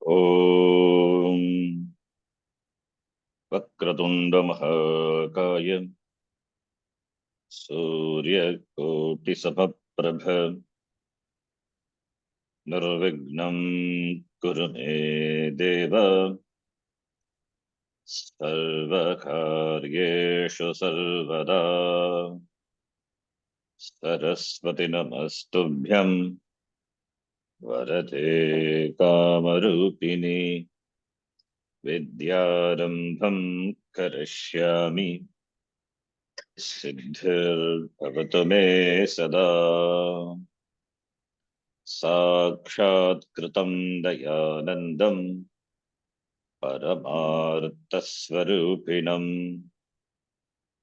Om Vakratunda Mahakaya Surya Koti Sapaprabha Nirvignam Kurume Deva Sarvakaryeshu Sarvada Saraswati Namastubhyam Varate Kamarupini Vidyarambham Karishyami Siddhir Bhavatu Me Sada Saṃskṛtam Dayanandam Paramartha-swarupinam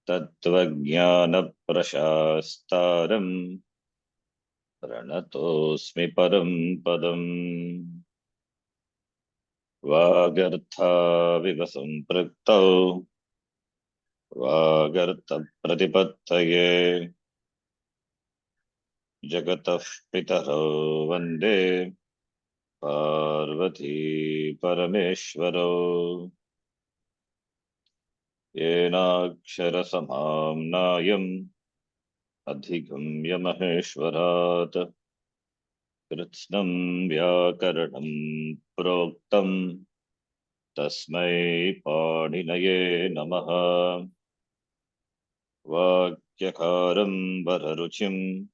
Tattvajnana-prashastaram Pranatosmi param padam Vagartha-viva sampraktau Vagartha-pratipattaye Jagatah-pitarau vande Parvati-parameshwarau Yenakshara-samamnayam Adhigamya maheshwarat Kritsnam vyakaranam proktam Tasmai paninaye namaha Vakyakaram vararuchim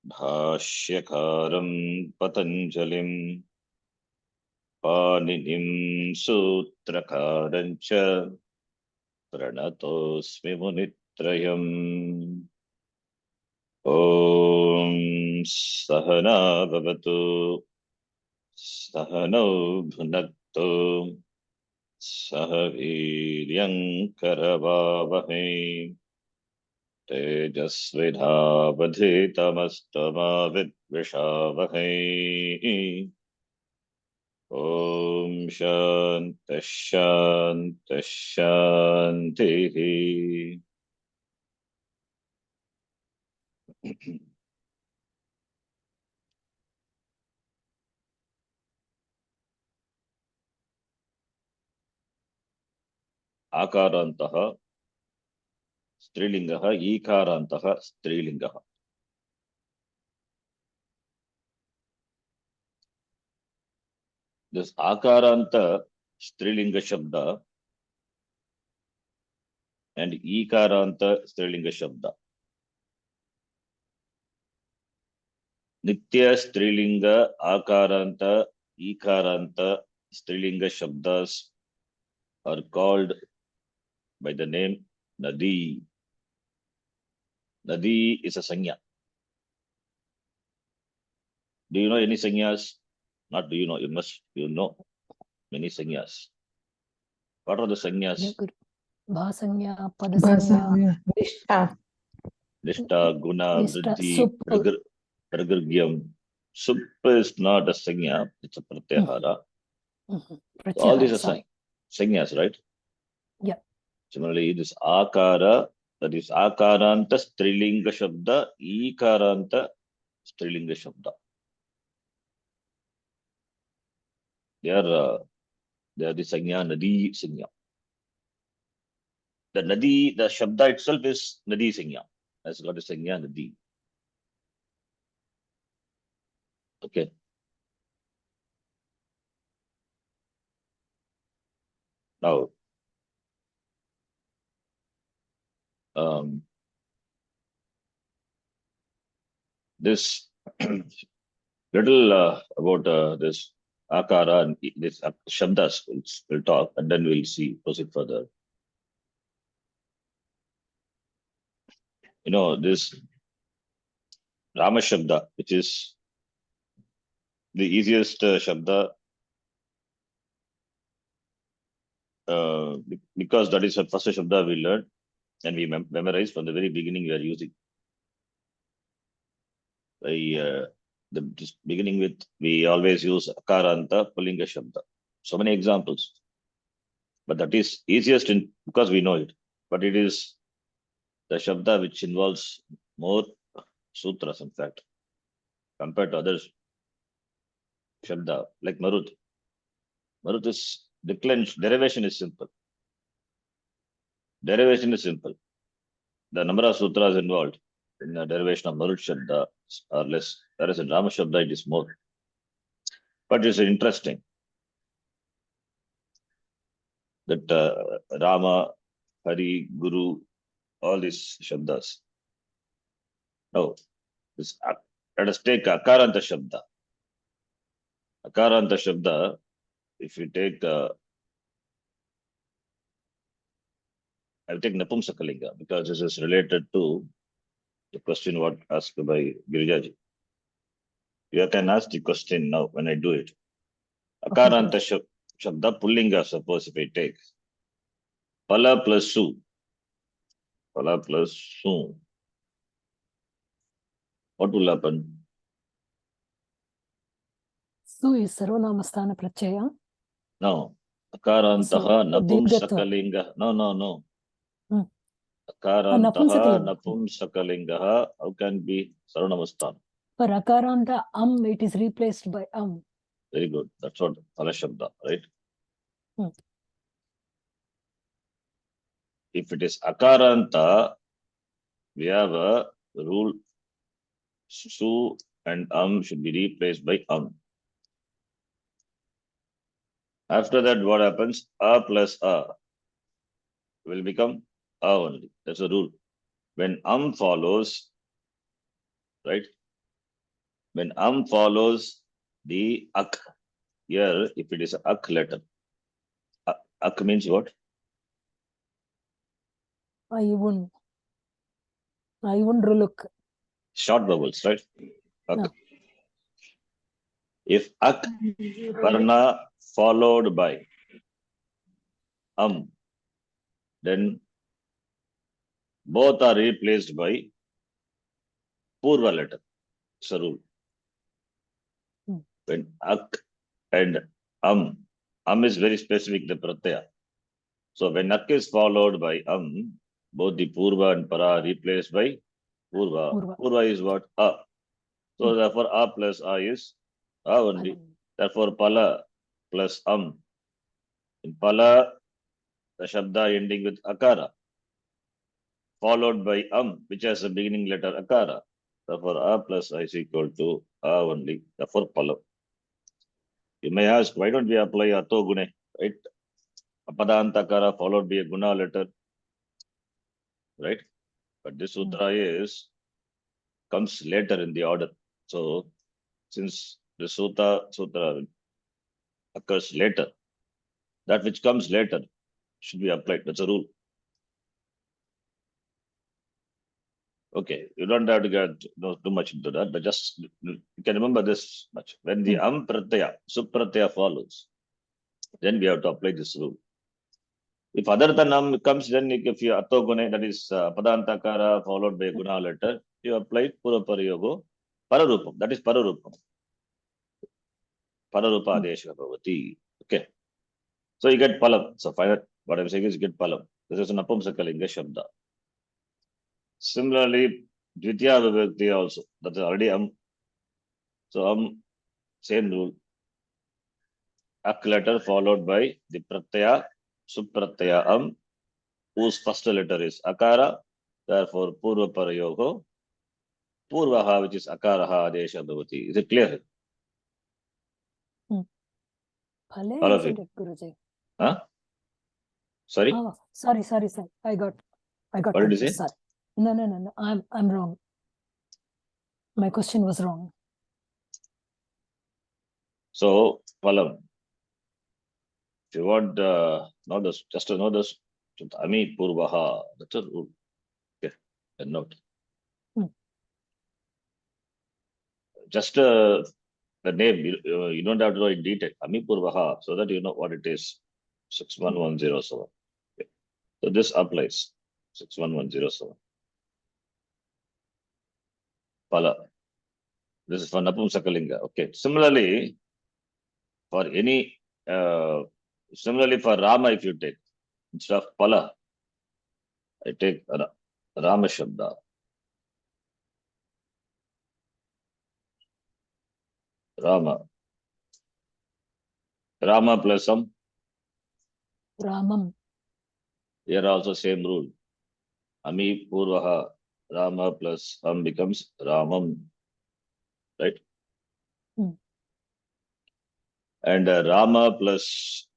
Bhashyakaram patanjalim Paninim sutrakarancha Pranatosmi munitrayam Om Sahana Bhavatu Sahano Bhunaktu Sahaviryam Karavavahe Tejasvidhavadhitamastama Vidvishavahe Om Shanti Shanti Shanti. Akarantaha Strilingaha Ikarantaha Strilingaha. This Akaranta Strilinga Shabda and Ikaranta Strilinga Shabda. Nitya Strilinga Akaranta Ikaranta Strilinga Shabdas are called by the name Nadi. Nadi is a sanya. Do you know any sanyas? Not do you know, you know many sanyas. What are the sanyas? Bhasanya, Padasanya, Nishta, Guna, Nishta, Vriddhi, Pragargyam. Sup is not a sanya, it's a pratyahara. So all these are sanyas, right? Yeah. Similarly, this akara, that is akaranta strilinga shabda, ikaranta strilinga shabda. They are the sanya, nadi sanya. The nadi, the shabda itself is nadi sanya. Has got a sanya nadi. Okay. Now, this little about this akara and this shabdas we'll talk, and then we'll proceed further. You know, this Rama Shabda, which is the easiest Shabda, because that is the first Shabda we learned and we memorized from the very beginning we are using. Just beginning with, we always use Akaranta Pullinga Shabda. So many examples. But that is easiest because we know it. But it is the Shabda which involves more sutras, in fact, compared to others. Shabda, like Marut. Marut is declension. Derivation is simple. Derivation is simple. The number of sutras involved in the derivation of Marut Shabda are less. Whereas in Rama Shabda it is more. But it's interesting that Rama, Hari, Guru, all these Shabdas. Now, let us take Akaranta Shabda. Akaranta Shabda, if you take, I'll take Napumsakalinga because this is related to the question what asked by Girijaji. You can ask the question now when I do it. Akaranta Shabda Pullinga, suppose if I take Pala plus Su. Pala plus Su. What will happen? Su is Sarvanamasthana Prachaya. No. Akarantaha Napumsakalinga. No. Hmm. Akarantaha Napumsakalinga. Napumsakalinga. How can be Sarvanamasthana? For Akaranta it is replaced by Very good. That's what Pala Shabda, right? Hmm. If it is Akaranta, we have a rule. Su and should be replaced by After that, what happens? A plus A will become A only. That's a rule. When follows, right? When follows the ak, here, if it is a ak letter, ak means what? I won't look. Short vowels, right? Ak. No. If ak varna followed by then both are replaced by purva letter. It's a rule. When ak and is very specific, the pratyaya. So when ak is followed by both the purva and para are replaced by purva. Purva is what? A. So therefore A plus A is A only. Therefore pala plus In pala, the shabda ending with akara, followed by which has a beginning letter akara. Therefore A plus A is equal to A only. Therefore pala. You may ask, why don't we apply ato gune, right? Apadantakara followed by a guna letter, right? But this sutra comes later in the order. So since the sutra occurs later, that which comes later should be applied. That's a rule. Okay, you don't have to get too much into that, but just you can remember this much. When the pratyaya, supratyaya follows, then we have to apply this rule. If other than comes, then if you atogune, that is padantakara followed by a guna letter, you apply puraparyogo pararupam. That is pararupam. Pararupa adesha bhavati. Okay. So you get palam. So final, what I'm saying is you get palam. This is an apumsakalinga shabda. Similarly, dvitiya vibhakti also. That is already So same rule. Ak letter followed by the pratyaya, supratyaya whose first letter is akara. Therefore, purva parayogo, purvaha, which is akaraha adesha bhavati. Is it clear? All of it. Guruji. Huh? Sorry? Oh, sorry. I got What did you confused. say? Sorry. No. I'm wrong. My question was wrong. So, palam. If you want know this, just to know this, ami purvaha. That's a rule. Okay. And note. Just the name, you don't have to know in detail. Ami purvaha, so that you know what it is. 61107. Okay. So this applies. 61107. Pala. This is for Napumsakalinga. Okay. Similarly, for Rama, if you take, instead of Pala, I take Rama Shabda. Rama. Rama plus Am. Ramam. Here also same rule. Ami Purvaha. Rama plus Am becomes Ramam. Right? Hmm. And Rama plus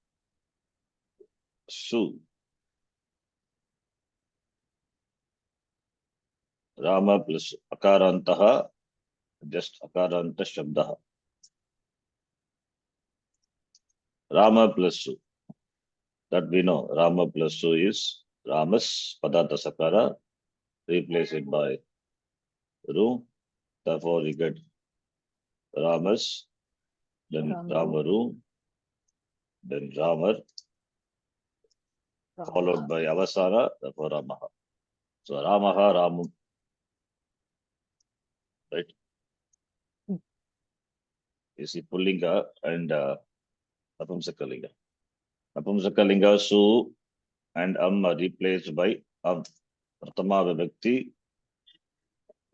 Su. Rama plus Akarantaha. Just Akaranta Shabdaha. Rama plus Su. That we know. Rama plus Su is Ramas Padata Sakara. Replace it by Ru. Therefore, we get Ramas, then Ramaru. Ramaru, then Ramar, followed Ramaha. by Avasara, therefore Ramaha. So Ramaha, Ramu, right? Hmm. You see Pullinga and Napumsakalinga. Napumsakalinga, Su and Am are replaced by Am. Pratama Vibhakti,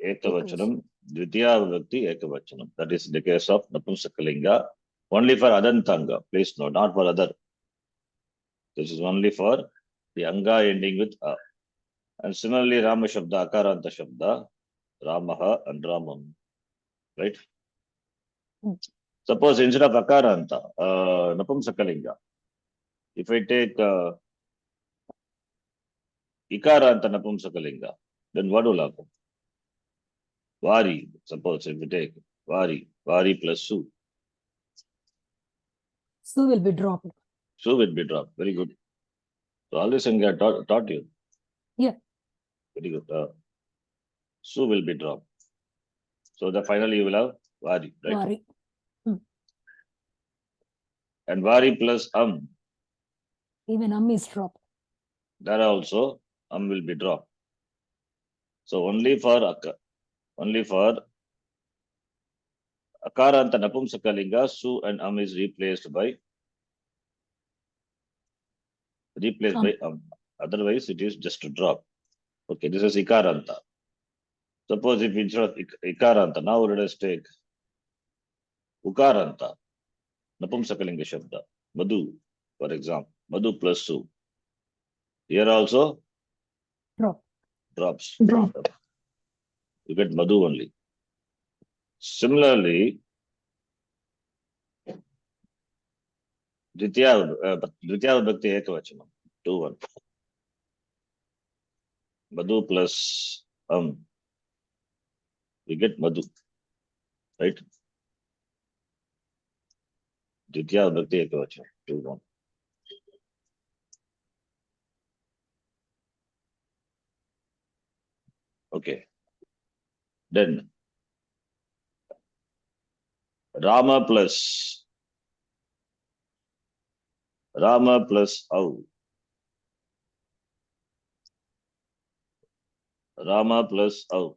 Ekavachanam, Dvitiya Vibhakti, Ekavachanam. That is the case of Napumsakalinga. Only for Adantanga, please note, not for other. This is only for the Anga ending with A. And similarly, Rama Shabda, Akaranta Shabda, Ramaha and Ramam. Right? Hmm. Suppose instead of Akaranta, Napumsakalinga, if I take Ikaranta Napumsakalinga, then what will happen? Vari, suppose if we take Vari plus Su. Su will be dropped. Su will be dropped. Very good. So all this thing I taught you. Yeah. Very good. Su will be dropped. So the finally you will have Vari, right? Vari. Hmm. And Vari plus Even Am is dropped. that also will be dropped. So only for Akaranta Napumsakalinga, Su and Am is replaced by Am. Otherwise, it is just a drop. Okay, this is Ikaranta. Suppose if instead of Ikaranta, now let us take Ukaranta, Napumsakalinga Shabda, Madhu, for example, Madhu plus Su. Here also drops. You get Madhu only. Similarly, Dvitiya Vibhakti Ekavachanam, 2-1. Madhu plus we get Madhu, right? Dvitiya Vibhakti Ekavachanam, 2-1. Okay. Then Rama plus Au. Rama plus Au.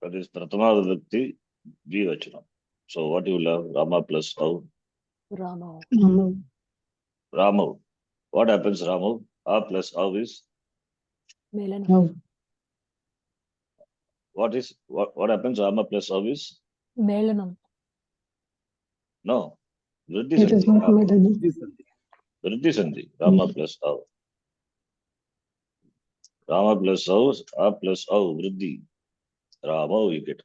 That is Pratama Vibhakti Dvivachanam. So what you will have? Rama plus Au. Rama. Ramu. What happens, Ramu? A plus Au is? Melanam. What happens? Rama plus Au is? Melanam. No. Vriddhi It is not Sandhi. Melanam. Vriddhi Sandhi. Rama plus Au. Rama plus Au, A plus Au, Vriddhi. Rama, you get.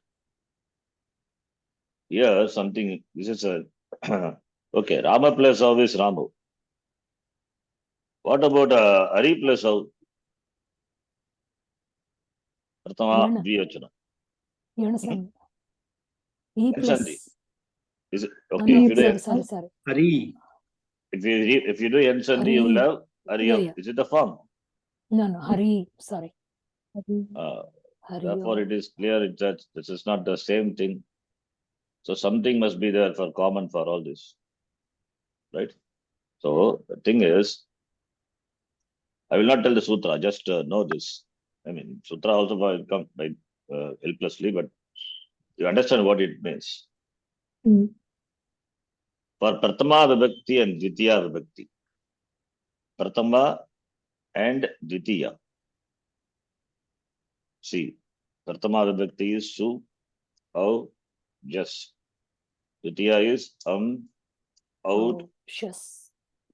Here, something, this is a, okay, Rama plus Au is Ramu. What about Hari plus Au? Pratama Yana. Dvivachanam. Yanasam. E Sandhi. plus. Is it No, okay? no, If you do, sorry. Hari. if you do N Sandhi, you will have Hariyam. Yeah. Is it the form? No, Hari. Sorry. Therefore, it is clear that this is not the same thing. So something must be there for common for all this, right? So the thing is, I will not tell the sutra. Just know this. I mean, sutra also will come by helplessly, but you understand what it means. For Pratama Vibhakti and Dvitiya Vibhakti, Pratama and Dvitiya. See, Pratama Vibhakti is Su, Au, Jas. Dvitiya is out, Oh, shus.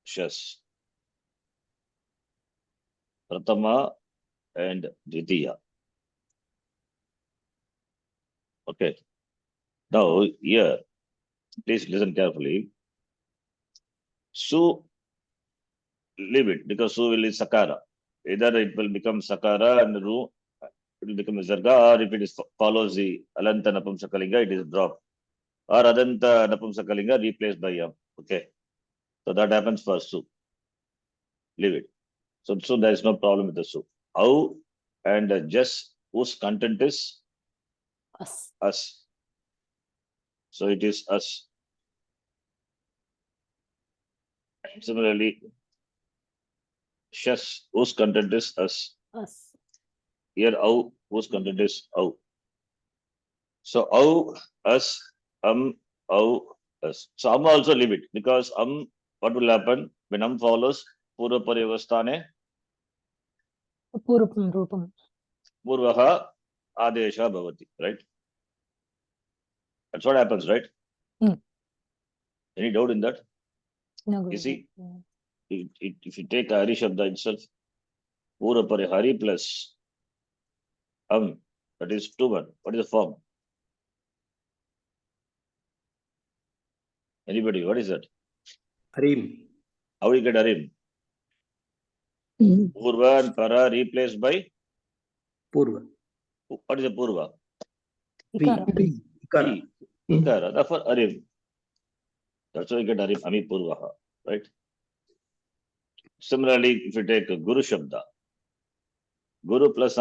shas. Pratama and Dvitiya. Okay. Now here, please listen carefully. Su, leave it because Su will is Sakara. Either it will become Sakara and Ru, it will become Visarga, or if it is follows the Alanta Napumsakalinga, it is dropped. Or Adanta Napumsakalinga replaced by Yam. Okay. So that happens for Su. Leave it. So there is no problem with the Su. Au and just whose content is Us. us. So it is us. Similarly, Shas, whose content is us. Us. Here, Au, whose content is Au. So, Au, us, Au, us. So, also leave it because what will happen when follows Purva Parivastane, Purupam Rupam. Purvaha Adesha Bhavati, right? That's what happens, right? Hmm. Any doubt in that? No, You Guruji. see, Yeah. if you take Hari Shabda itself, Purva Parihari plus that is 2-1. What is the form? Anybody, what is that? Harim. How do you get Harim? Purva and Para replaced by Purva. what is the Purva? Ikara. Ikara. Ikara. Therefore, Harim. That's why you get Harim, Ami Purvaha, right? Similarly, if you take Guru Shabda, Guru plus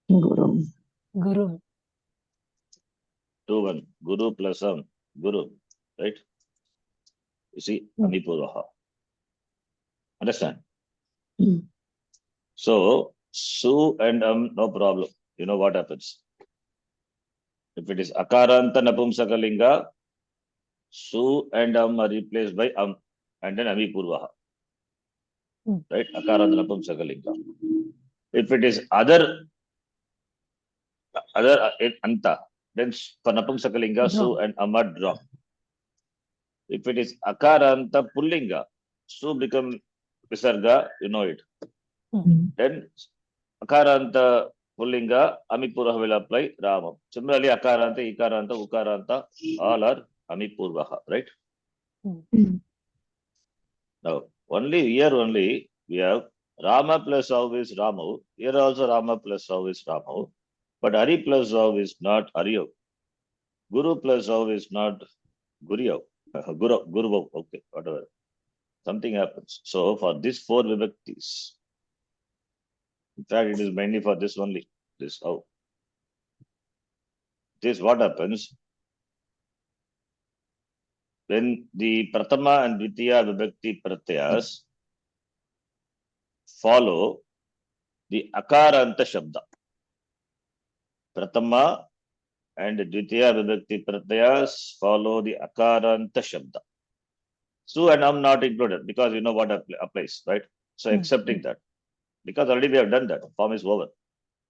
Guru. 2-1. Guru plus Guru, right? You see, Ami Purvaha. Understand? So, Su and no problem. You know what happens? If it is Akaranta Napumsakalinga, Su and are replaced by and then Ami Purvaha. Right? Akaranta Napumsakalinga. If it is other Anta, then for Napumsakalinga, Su and Amad drop. If it is Akaranta Pullinga, Su become Visarga, you know it. Then Akaranta Pullinga, Amipurvaha will apply Rama. Similarly, Akaranta, Ikaranta, Ukaranta, all are Amipurvaha, right? Now, only we have Rama plus Au is Ramu. Here also Rama plus Au is Ramu. But Hari plus Au is not Hariyo. Guru plus Au is not Guryo. Guru, okay, whatever. Something happens. So for these 4 vibhaktis, in fact, it is mainly for this only. This Au. This what happens when the Pratama and Dvitiya vibhakti pratyas follow the Akaranta Shabda. Pratama and Dvitiya vibhakti pratyas follow the Akaranta Shabda. Su and not included because you know what applies, right? So accepting that. Because already we have done that. Form is over.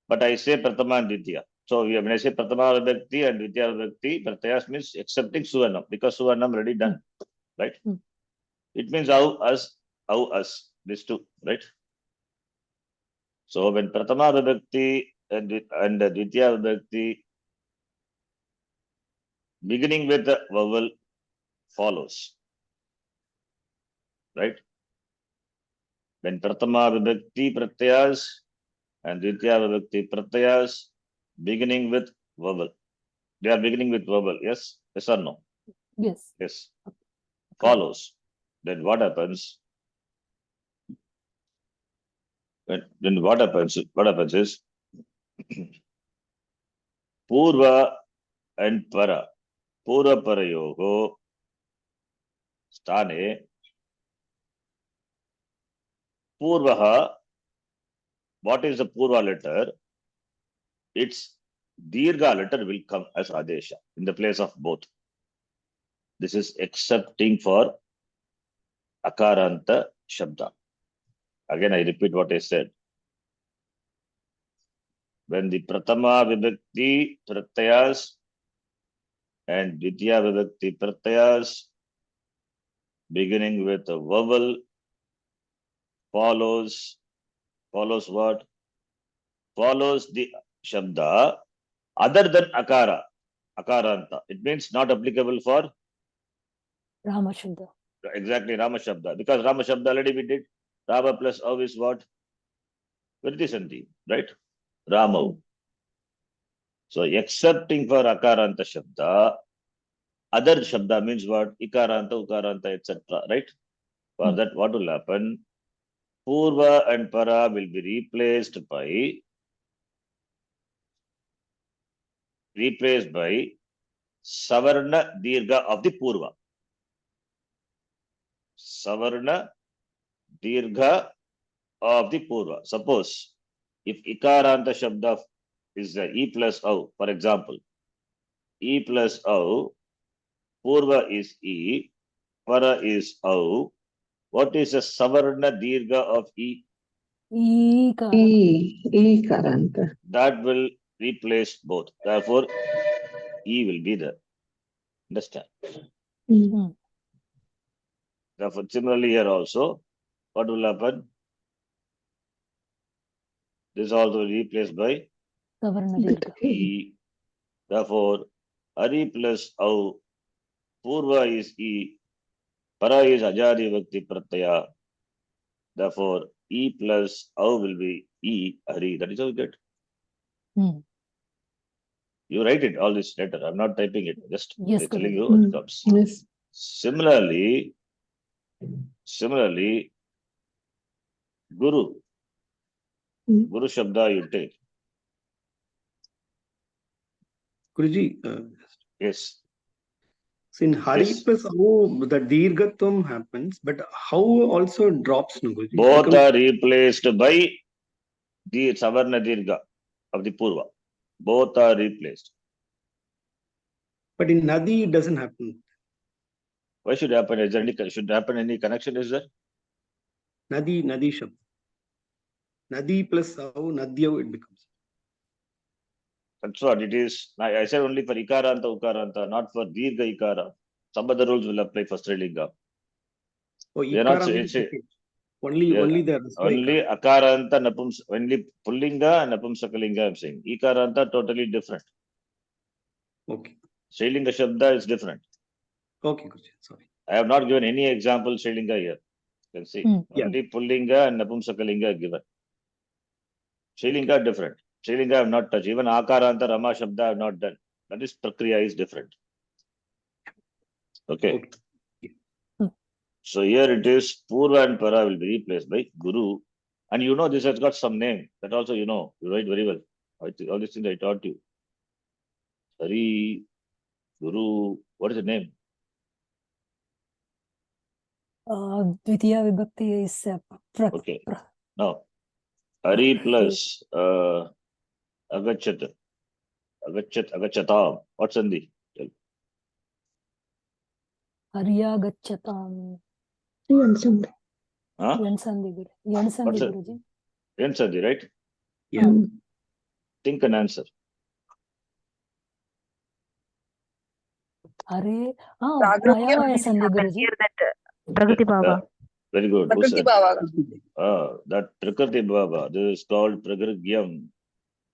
But I say Pratama and Dvitiya. So when I say Pratama vibhakti and Dvitiya vibhakti pratyas means accepting Su and because Su and already done, right? It means how, us, these two, right? So when Pratama vibhakti and Dvitiya vibhakti beginning with the vowel follows, right? When Pratama vibhakti pratyas and Dvitiya vibhakti pratyas beginning with vowel. They are beginning with vowel, yes? Yes or no? Yes. Yes. Follows. Then what happens? Then what happens? What happens is Purva and Para. Purva Parayogo Stane Purvaha. What is the Purva letter? Its Dirgha letter will come as Adesha in the place of both. This is excepting for Akaranta Shabda. Again, I repeat what I said. When the Pratama Vibhakti Pratyas and Ditya Vibhakti Pratyas beginning with a vowel follows what? Follows the Shabda other than Akara, Akaranta. It means not applicable for Rama Shabda. exactly Rama Shabda, because Rama Shabda already we did. Rama plus Av is what? Vritti Sandhi, right? Rama. So excepting for Akaranta Shabda, other Shabda means what? Ikaranta, Ukaranta, etc. Right? For that, what will happen? Purva and Para will be replaced by Savarna Dirgha of the Purva. Savarna Dirgha of the Purva. Suppose if Ikaranta Shabda is E plus O, for example, E plus O, Purva is E, Para is O. What is the Savarna Dirgha of E? Karanta. That will replace both. Therefore, E will be there. Understand? Therefore, similarly here also, what will happen? This also replaced by Savarna Dirgha. E. Therefore, Ari plus Au, Purva is E, Para is Ajadi Vakti Pratyaya. Therefore, E plus Au will be E, Hari. That is how you get. You write it, all this letter. I'm not typing it. Just Yes, telling Guruji. you what it comes. Yes. Similarly, Guru. Guru Shabda you take. Guruji, Yes. so in Hari Yes. plus O, the Dirgatvam happens, but how also drops, no, Guruji? Both Becomes- are replaced by the Savarna Dirgha of the Purva. Both are replaced. But in Nadi, it doesn't happen. Why should it happen? Is there should happen any connection? Is there? Nadi Shabda. Nadi plus O, Nadyav it becomes. That's what it is. I said only for Ikaranta, Ukaranta, not for Dirgha Ikara. Some other rules will apply for Strilinga. Oh, We are not Ikara means okay. Only the only Akaranta, only Pullinga and Napumsakalinga I'm saying. Ikaranta totally different. Okay. Strilinga Shabda is different. Okay, Guruji. Sorry. I have not given any example Strilinga here. You can see. Only Pullinga and Napumsakalinga given. Strilinga different. Strilinga I have not touched. Even Akaranta, Rama Shabda I have not done. That is Prakriya is different. Okay. So here it is Purva and Para will be replaced by Guru. And you know this has got some name. That also you know. You write very well. All these things I taught you. Hari, Guru, what is the name? Dvitiya Vibhakti is Okay. Now, Hari plus Agachat. Agachatam. What's Sandhi? Hariya Gachatam. Huh? Yansandhi Guru. Yansandhi Guruji. Sandhi, right? Yeah. Think an answer. Hare. Ayavaya Sandhi Guruji. Prakriti Bhava. Very good. Who said? Prakriti That Prakriti Bhava. This is called Pragrigyam.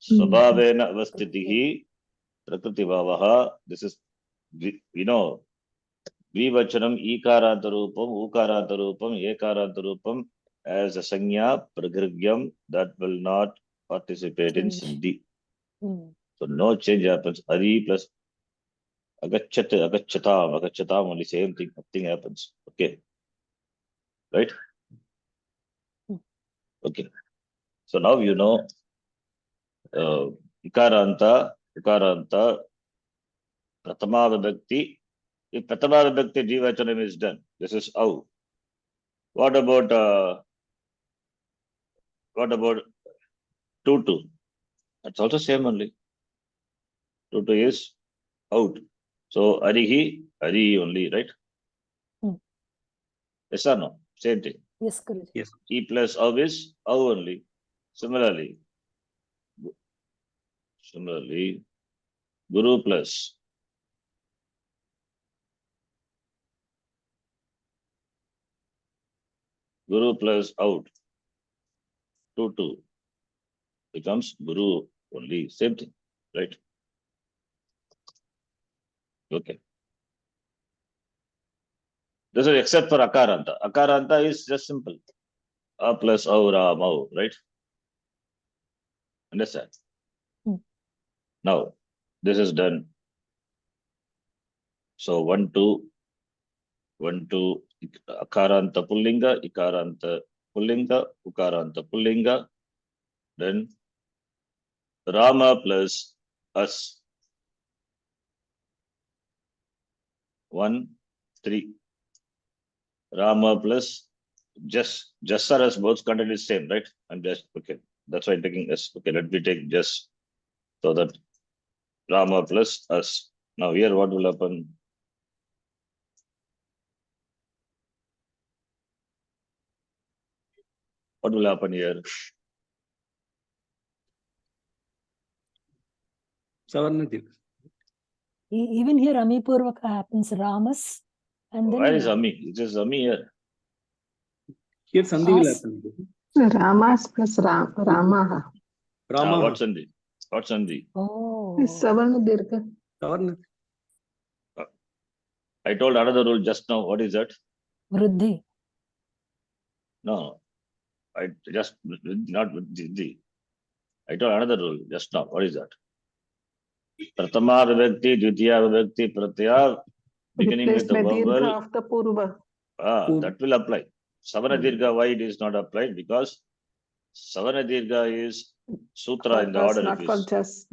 Svabhavena avasthitihi Prakriti Bhavaha. This is, you know, Vivachanam, Ikaranta Rupam, Ukaranta Rupam, Ekaranta Rupam as a Sanya, Pragrigyam, that will not participate in Sindhi. So no change happens. Hari plus Agachatam, only same thing, nothing happens. Okay. Right? Okay. So now you know Ikaranta, Ukaranta, Pratama Vibhakti. If Pratama Vibhakti Jivachanam is done, this is Au. What about Tutu? That's also same only. Tutu is out. So Arihi, Ari only, right? Yes or no? Same thing. Yes, Guruji. Yes. E plus Au is Au only. Similarly, Guru plus Guru plus out, 2 becomes Guru only, same thing, right? Okay. This is except for Akaranta. Akaranta is just simple. A plus au, ra, mau, right? Understand? Hmm. Now, this is done. So 1, 2, 1, 2, Akaranta Pullinga, Ikaranta Pullinga, Ukaranta Pullinga, then Rama plus us. 1, 3. Rama plus just or as both content is same, right? I'm just okay. That's why I'm taking S. Okay, let me take just so that Rama plus us. Now here what will happen? What will happen here? Savarna Dirgha. Even here, Ami Purvaka happens Ramas, and then Where is Ami? It is Ami here. Here Sandhi will As- happen. Ramas plus Ramaha. Rama. What's Sandhi? What's Sandhi? Oh, Savarna Dirgha. Savarna. I told another rule just now. What is that? Vriddhi. No, I just not with the. I told another rule just now. What is that? Pratama vibhakti, Dvitiya vibhakti, Pratyaya, beginning Replaced with the by Dirgha vowel. of the Purva. That will apply. Savana Dirgha, why it is not applied? Because Savana Dirgha is sutra in the Purpose, order not it for is. just.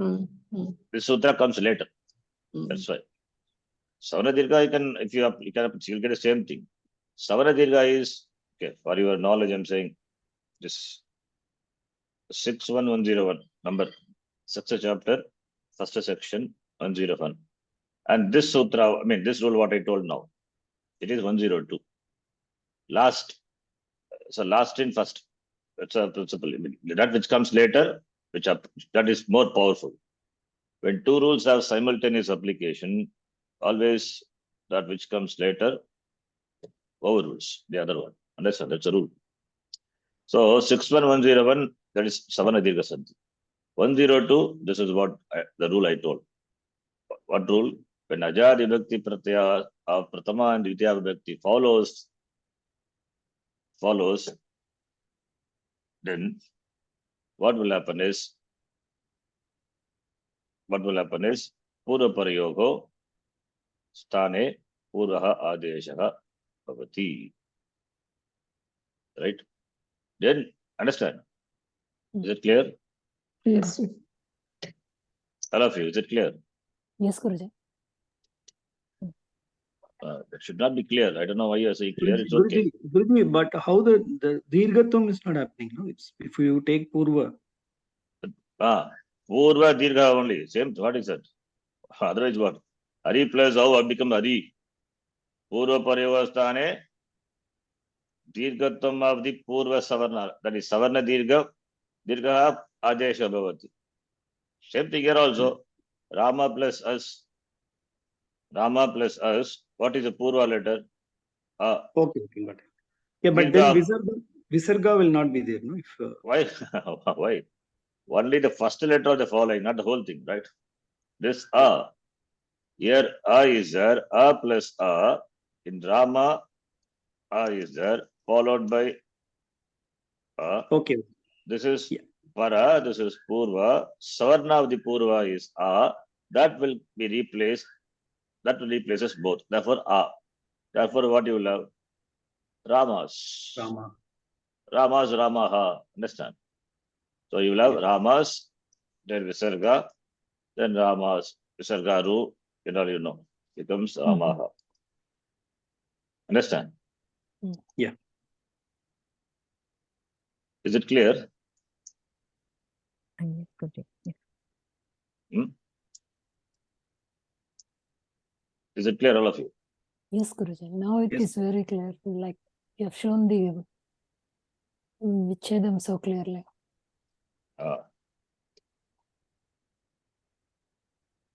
This sutra comes later. That's why. Savana Dirgha, you can, if you you'll get the same thing. Savana Dirgha is, okay, for your knowledge, I'm saying this 61101 number, 6th chapter, 1st section, 101. And this sutra, I mean, this rule, what I told now, it is 102. Last, so last in first. That's a principle. That which comes later, that is more powerful. When two rules have simultaneous application, always that which comes later overrules the other one. Understand? That's a rule. So 61101, that is Savana Dirgha Sandhi. 102, this is what the rule I told. What rule? When Ajadi Vibhakti Pratyaya of Pratama and Dvitiya Vibhakti follows, then what will happen is Purva Parayogo Stane Purvaha Adeshaha Bhavati. Right? Then understand. Is it clear? Yes. All of you, is it clear? yes, Guruji. It should not be clear. I don't know why you are saying clear. It's okay. Guruji, but how the Dirgatvam is not happening? No, it's if you take Purva. Purva Dirgha only. Same. What is that? Otherwise, what? Hari plus how have become Hari. Purva Parivastane Dirgatvam of the Purva Savarna. That is Savarna Dirgha Adesha Bhavati. Same thing here also. Rama plus us. What is the Purva letter? Okay, got it. Yeah, but then Dirgha. Visarga will not be there, no? If Why? Why? Only the first letter of the following, not the whole thing, right? This A. Here A is there. A plus A. In Rama, A is there. Followed by A. okay. This is Yeah. Para. This is Purva. Savarna of the Purva is A. That will be replaced. That will replaces both. Therefore, A. Therefore, what you will have? Ramas. Rama. Ramas, Ramaha. Understand? So you will have Ramas, then Visarga, then Ramas, Visargaru, you know, becomes Ramaha. Understand? Yeah. Is it clear? Yes, Guruji. Yes. Is it clear, all of you? Yes, Guruji. Now it Yes. is very clear. Like you have shown the Vichedam so clearly.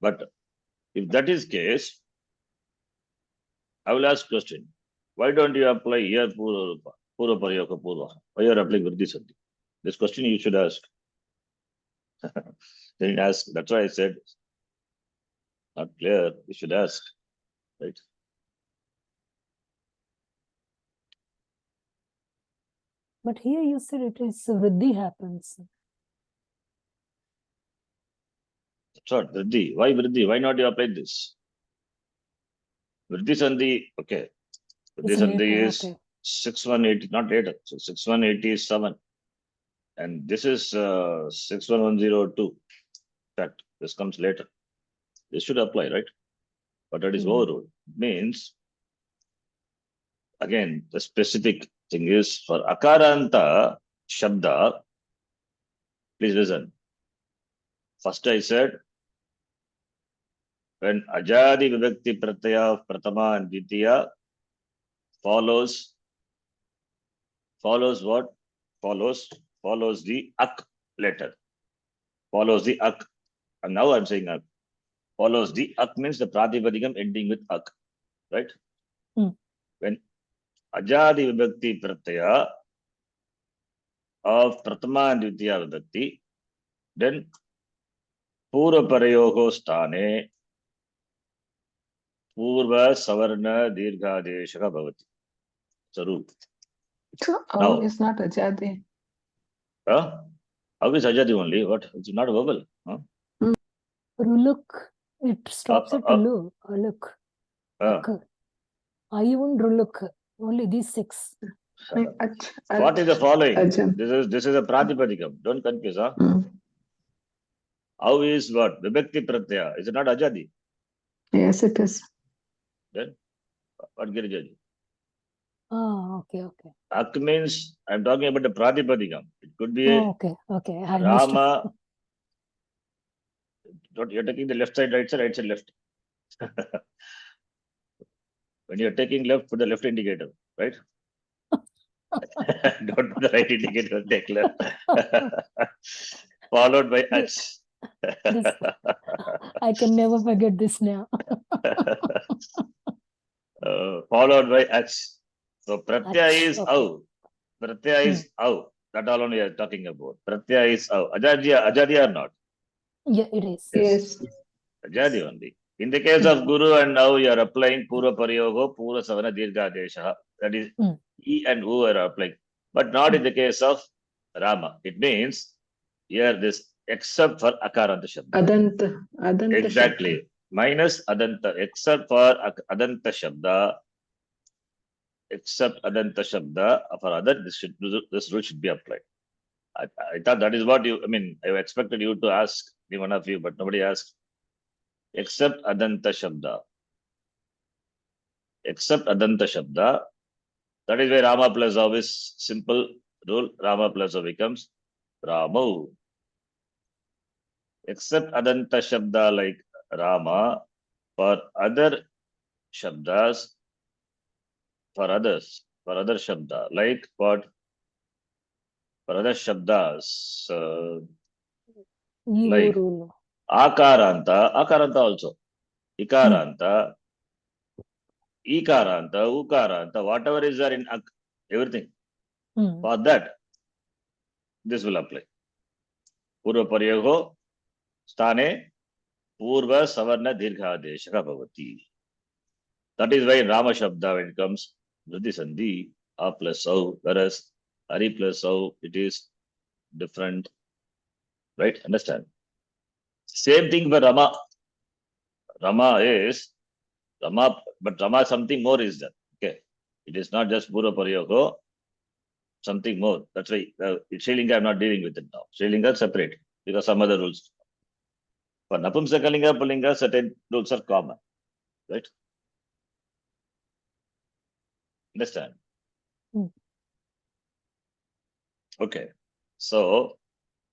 But if that is case, I will ask question. Why don't you apply here Purva Rupa? Purva Paryoga Purva. Why you are applying Vriddhi Sandhi? This question you should ask. Then ask. That's why I said, not clear, you should ask. Right? But here you said it is Vriddhi happens. That's what, Vriddhi. Why Vriddhi? Why not you apply this? Vriddhi Sandhi, okay. Vriddhi It's Sandhi later, is okay. 6180, not later. So 6187. And this is 61102. In fact, this comes later. This should apply, right? But that is Hmm. overruled. Means, again, the specific thing is for Akaranta Shabda, please listen. First I said, when Ajadi Vibhakti Pratyaya of Pratama and Ditya follows what? Follows the Ak letter. Follows the Ak. And now I'm saying Ak. Follows the Ak means the Pratipadikam ending with Ak. Right? Hmm. When Ajadi Vibhakti Pratyaya of Pratama and Ditya Vibhakti, then Purva Parayogo Stane Purva Savarna Dirghadeshaka Bhavati. Saru. So, Now, is not Ajadi. how is Ajadi only? What? It's not verbal. Huh? Ruluk, it stops at Lu. Look. Ayun Ruluk. Only these 6. What is the following? Ajan. This is a Pratipadikam. Don't confuse. Huh? Mm. How is what? Vibhakti Pratyaya. Is it not Ajadi? Yes, it is. Then what Girijaji? Okay. Ak means I'm talking about the Pratipadikam. It could be a Okay. I missed it. Rama. You're taking the left side, right side, left. When you're taking left, put the left indicator, right? Don't put the right indicator, take left. Followed by H. I can never forget this now. Followed by H. So Pratyaya is Okay. Au. Pratyaya is Au. That all only we are talking about. Pratyaya is Au. Ajadi or not? Yeah, it is. Yes. Ajadi only. In the case of Guru and Au, you are applying Purva Paryogo, Purva Savana Dirghadesha. That is E and U are applying. But not in the case of Rama. It means here this except for Akaranta Shabda. Adanta. Exactly. Minus Adanta. Except for Adanta Shabda. Except Adanta Shabda. For other, this rule should be applied. I thought that is what you, I expected you to ask, any one of you, but nobody asked. Except Adanta Shabda. Except Adanta Shabda. That is why Rama plus Av is simple rule. Rama plus Av becomes Ramo. Except Adanta Shabda like Rama, for other Shabdas, for other Shabda, like what? For other Shabdas, like Rule. Akaranta also, Ikaranta, Ikaranta, Ukaranta, whatever is there in everything. For that, this will apply. Purva Paryogo Stane Purva Savarna Dirghadeshaka Bhavati. That is why Rama Shabda, when it comes Vriddhi Sandhi, A plus Au, whereas Hari plus Au, it is different. Right? Understand? Same thing for Rama. Rama is Rama, but Rama something more is there. Okay. It is not just Purva Paryogo, something more. That's why Sri Lanka I'm not dealing with it now. Sri Lanka separate because some other rules. For Napumsakalinga, Pulinga, certain rules are common. Right? Understand? Okay. So,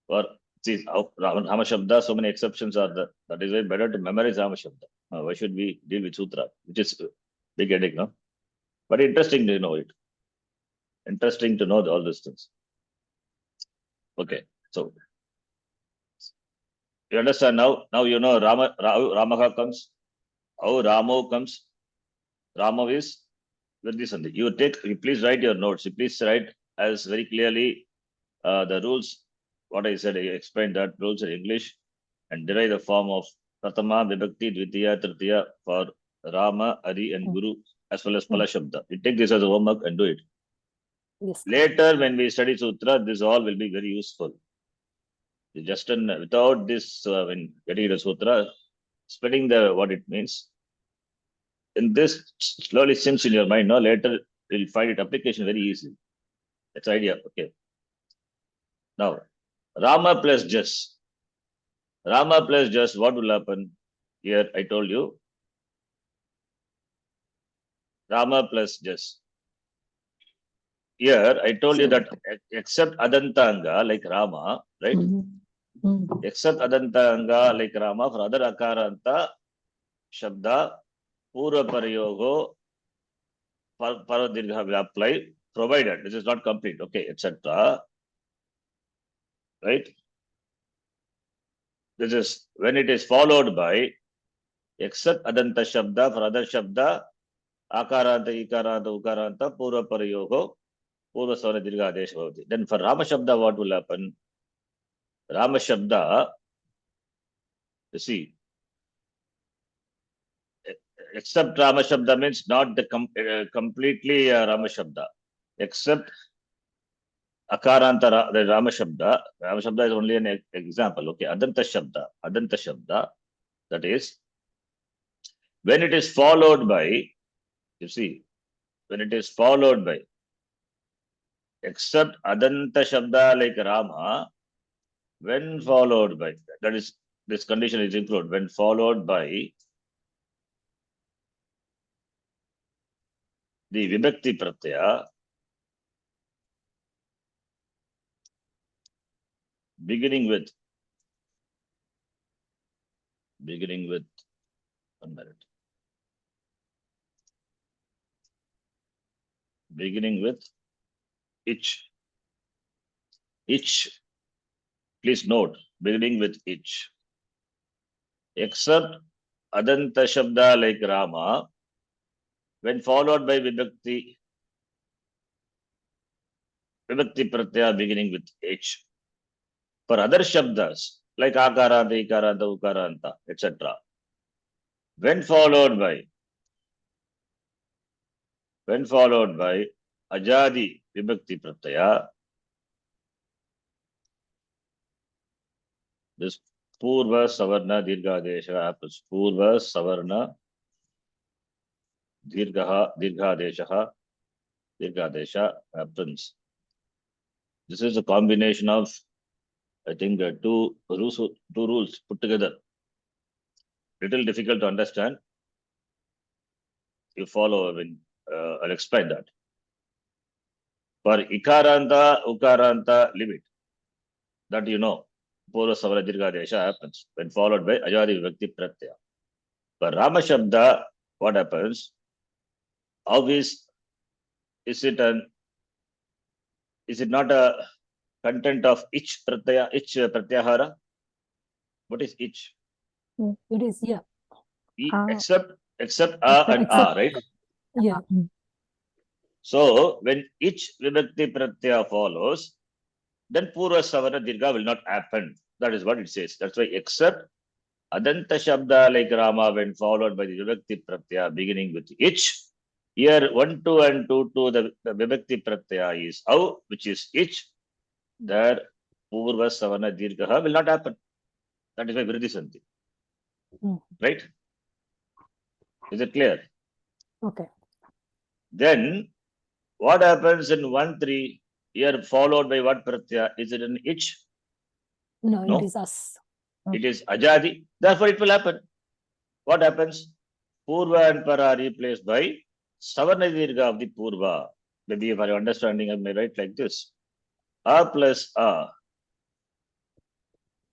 for Rama Shabda, so many exceptions are there. That is why better to memorize Rama Shabda. Why should we deal with Sutra? Which is big headache, no? But interesting to know it. Interesting to know all these things. Okay. So, you understand now? Now you know Ramaha comes. How Ramo comes. Ramo is Vridhi, you please write your notes. You please write as very clearly the rules. What I said, I explained that rules in English and derive the form of Pratama, Vibhakti, Dvitiya, Tritiya for Rama, Hari, and Guru, as well as Pala Shabda. You take this as a homework and do it. Yes. Later, when we study Sutra, this all will be very useful. Just without this, when getting the Sutra, spreading the what it means, and this slowly sinks in your mind. No, later you'll find it application very easy. That's the idea. Okay. Now, Rama plus Jas. Rama plus Jas, what will happen? Here I told you. Rama plus Jas. Here I told you that except Adantanga like Rama, right? Except Adantanga like Rama, for other Akaranta, Shabda, Pura Parayogo, Paradirgha will apply, provided this is not complete, okay, etc. Right? This is when it is followed by except Adanta Shabda, for other Shabda, Akaranta, Ikaranta, Ukaranta, Pura Parayogo, Pura Savana Dirgha Adesha Bhavati. Then for Rama Shabda, what will happen? Rama Shabda, you see, except Rama Shabda means not the completely Rama Shabda, except Akaranta, the Rama Shabda. Rama Shabda is only an example. Okay, Adanta Shabda, that is, when it is followed by, you see, when it is followed by, except Adanta Shabda like Rama, when followed by, that is, this condition is included, when followed by the Vibhakti Pratyaya, beginning with, 1 minute, beginning with ich, please note, beginning with ich, except Adanta Shabda like Rama, when followed by Vibhakti Pratyaya beginning with H. For other Shabdas, like Akaranta, Ikaranta, Ukaranta, etc. When followed by Ajadi Vibhakti Pratyaya, this Purva Savarna Dirghadesha happens. Purva Savarna Dirghadesha happens. This is a combination of, I think, two rules put together. Little difficult to understand. You follow when I'll explain that. For Ikaranta, Ukaranta, limit. That you know. Purva Savara Dirghadesha happens when followed by Ajadi Vibhakti Pratyaya. For Rama Shabda, what happens? How is it not a content of ich pratyahara? What is ich? It is, yeah. Except a and a, right? Yeah. So when ich vibhakti pratyaya follows, then purva savana dirgha will not happen. That is what it says. That's why except adanta shabda like Rama when followed by the vibhakti pratyaya beginning with ich. Here 1, 2 and 2, 2, the vibhakti pratyaya is au, which is ich. There purva savana dirgha will not happen. That is why vridhi santi. Right? Is it clear? Okay. Then what happens in 1, 3 here followed by what pratyaya? Is it an ich? No, No. it is us. It is ajadi. Therefore it will happen. What happens? Purva and para are replaced by savarna dirgha of the purva. Maybe for your understanding, I may write like this. A plus a.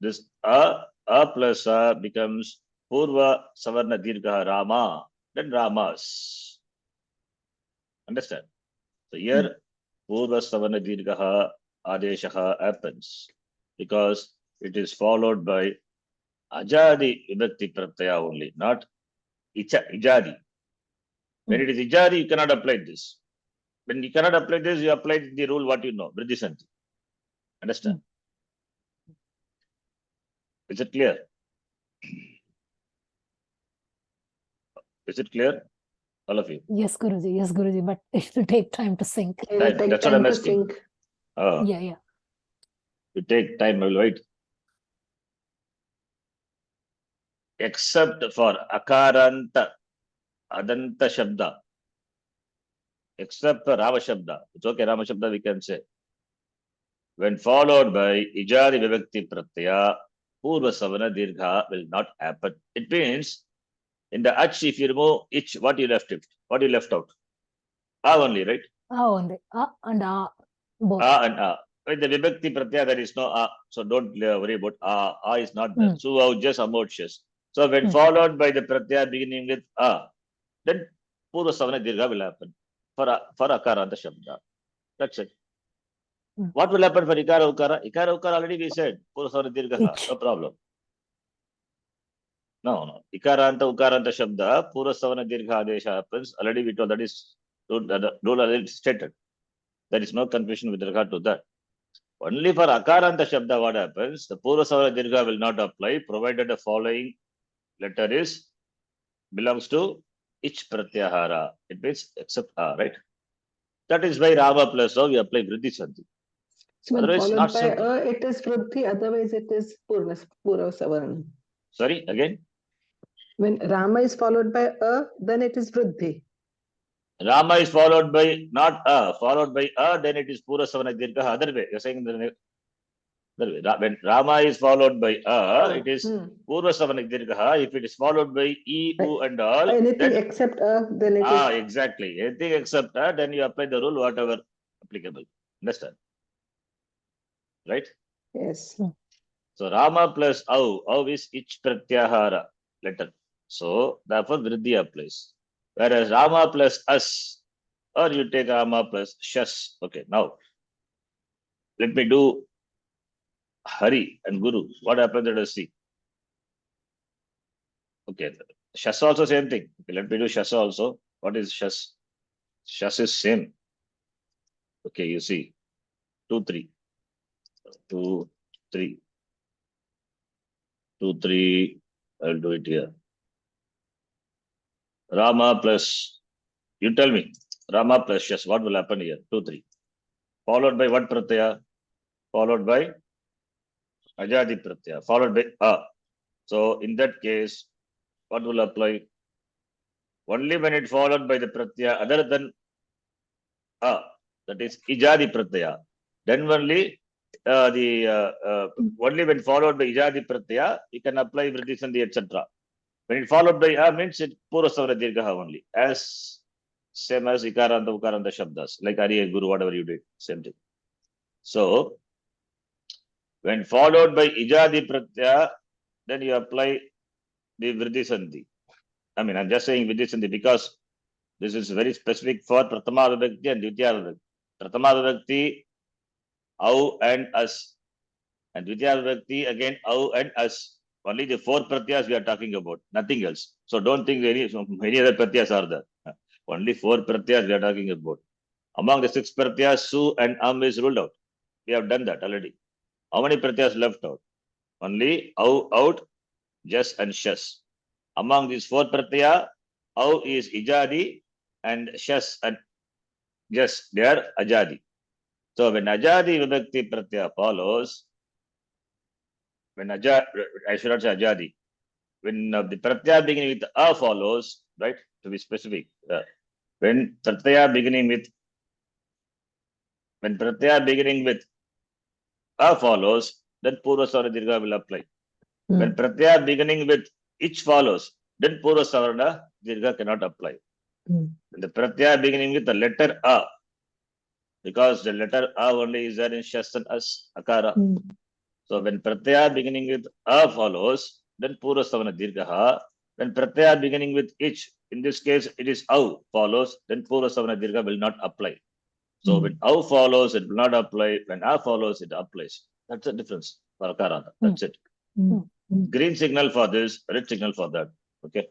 This a plus a becomes purva savarna dirgha Rama. Then Ramas. Understand? So here purva savarna dirgha adesha happens because it is followed by ajadi vibhakti pratyaya only, not ijadi. When it is ijadi, you cannot apply this. When you cannot apply this, you apply the rule what you know, vriddhi santi. Understand? Is it clear? Is it clear? All of you. Yes, Guruji, but it will take time to sink. It will Right, take that's what I'm time to asking. sink. Oh, Yeah. you take time, I will wait. Except for akaranta, adanta shabda. Except for Rama Shabda. It's okay, Rama Shabda we can say. When followed by ijadi vibhakti pratyaya, purva savana dirgha will not happen. It means in the ach, if you remove ich, what you left it? What you left out? A only, right? Only and both. A and A. With the vibhakti pratyaya, there is no A. So don't worry about A. A is not there. So just amortious. So when followed by the pratyaya beginning with A, then purva savana dirgha will happen for akaranta shabda. That's it. What will happen for ikara ukara? Ikara ukara already we said purva savana dirgha. No problem. No. Ikaranta ukaranta shabda purva savana dirgha adesha happens. Already we told that is rule already stated. There is no confusion with regard to that. Only for akaranta shabda what happens? The purva savana dirgha will not apply provided the following letter belongs to ich pratyahara. It means except A, right? That is why Rama plus O we apply vriddhi santi. So when Otherwise, followed not by simple. it is vriddhi, otherwise it is purva savarna. Sorry, again. When Rama is followed by then it is vriddhi. Rama is followed by not A, followed by A, then it is pura savana dirgha. Other way, you're saying the other way. When Rama is followed by A, it is purva savana dirgha. If it is followed by E, U, and all, anything then, except then it is. Exactly. Anything except A, then you apply the rule, whatever applicable. Understand? Right? Yes. So Rama plus Au is ich pratyahara letter. So therefore vriddhi applies. Whereas Rama plus As, or you take Rama plus Shas. Okay, now let me do Hari and Guru. What happens? Let us see. Okay, Shas also same thing. Okay, let me do Shas also. What is Shas? Shas is same. Okay, you see. 2, 3. 2, 3. 2, 3. I'll do it here. Rama plus, you tell me, Rama plus Shas, what will happen here? 2, 3. Followed by what pratyaya? Followed by ajadi pratyaya, followed by A. So in that case, what will apply? Only when it followed by the pratyaya other than A, that is ijadi pratyaya. Then only only when followed by ijadi pratyaya, you can apply vriddhi sandhi, etc. When it followed by A means it pura savana dirgha only, as same as ikaranta ukaranta shabdas, like Ari Guru, whatever you did, same thing. So when followed by ijadi pratyaya, then you apply the vriddhi sandhi. I mean, I'm just saying vriddhi sandhi because this is very specific for pratama vibhakti and dvitiya vibhakti. Pratama vibhakti, Au and As, and dvitiya vibhakti again Au and As. Only the 4 pratyas we are talking about, nothing else. So don't think any other pratyas are there. Only 4 pratyas we are talking about. Among the 6 pratyas, Su and Am is ruled out. We have done that already. How many pratyas left out? Only Au out, Jas and Shas. Among these 4 pratyaya, Au is ijadi and Shas and Jas, they are ajadi. So when ajadi vibhakti pratyaya follows, I should not say ajadi. When the pratyaya beginning with A follows, right? To be specific, when pratyaya beginning with A follows, then purva savana dirgha will apply. When pratyaya beginning with ich follows, then purva savana dirgha cannot apply. When the pratyaya beginning with the letter A, because the letter A only is there in Shas and As, Akara. So when pratyaya beginning with A follows, then purva savana dirgha. When pratyaya beginning with ich, in this case it is Au follows, then purva savana dirgha will not apply. So when Au follows, it will not apply. When A follows, it applies. That's the difference for Akaranta. That's it. Green signal for this, red signal for that. Okay.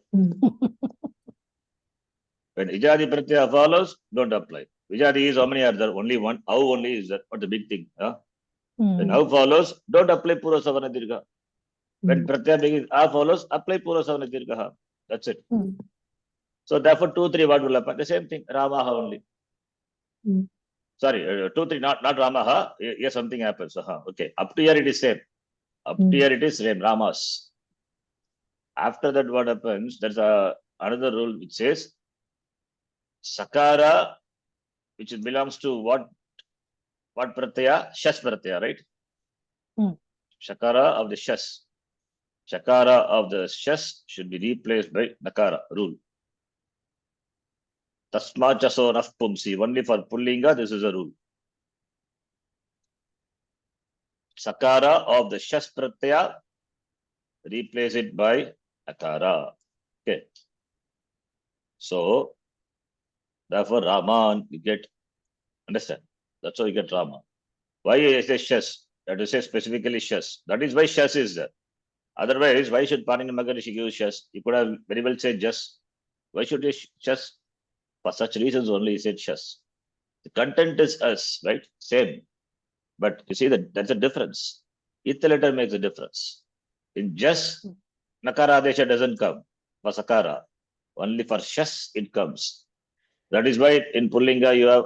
When Ijadi Pratyaya follows, don't apply. Vijadi is how many are there? Only one. How only is that? What the big thing? Huh? When how follows, don't apply Pura Savana Dirgha. When Pratyaya begins, follows, apply Pura Savana Dirgha. That's it. So therefore, 2, 3, what will happen? The same thing. Ramaha only. Sorry, 2, 3, not Ramaha. Yes, something happens. Okay. Up to here it is same. Up to here it is same. Ramas. After that, what happens? There's another rule which says Sakara, which belongs to what pratyaya? Shas pratyaya, right? Shakara of the Shas. Shakara of the Shas should be replaced by Nakara rule. Tasma chaso naf pumsi. Only for Pullinga, this is a rule. Sakara of the Shas pratyaya, replace it by Nakara. Okay. So, therefore, Raman, you get, understand? That's how you get Rama. Why I say Shas? That is say specifically Shas. That is why Shas is there. Otherwise, why should Panini Maharishi give Shas? You could have very well said just. Why should he Shas? For such reasons only he said Shas. The content is us, right? Same. But you see that that's a difference. Itha letter makes a difference. In just, Nakara Adesha doesn't come for Sakara. Only for Shas it comes. That is why in Pullinga you have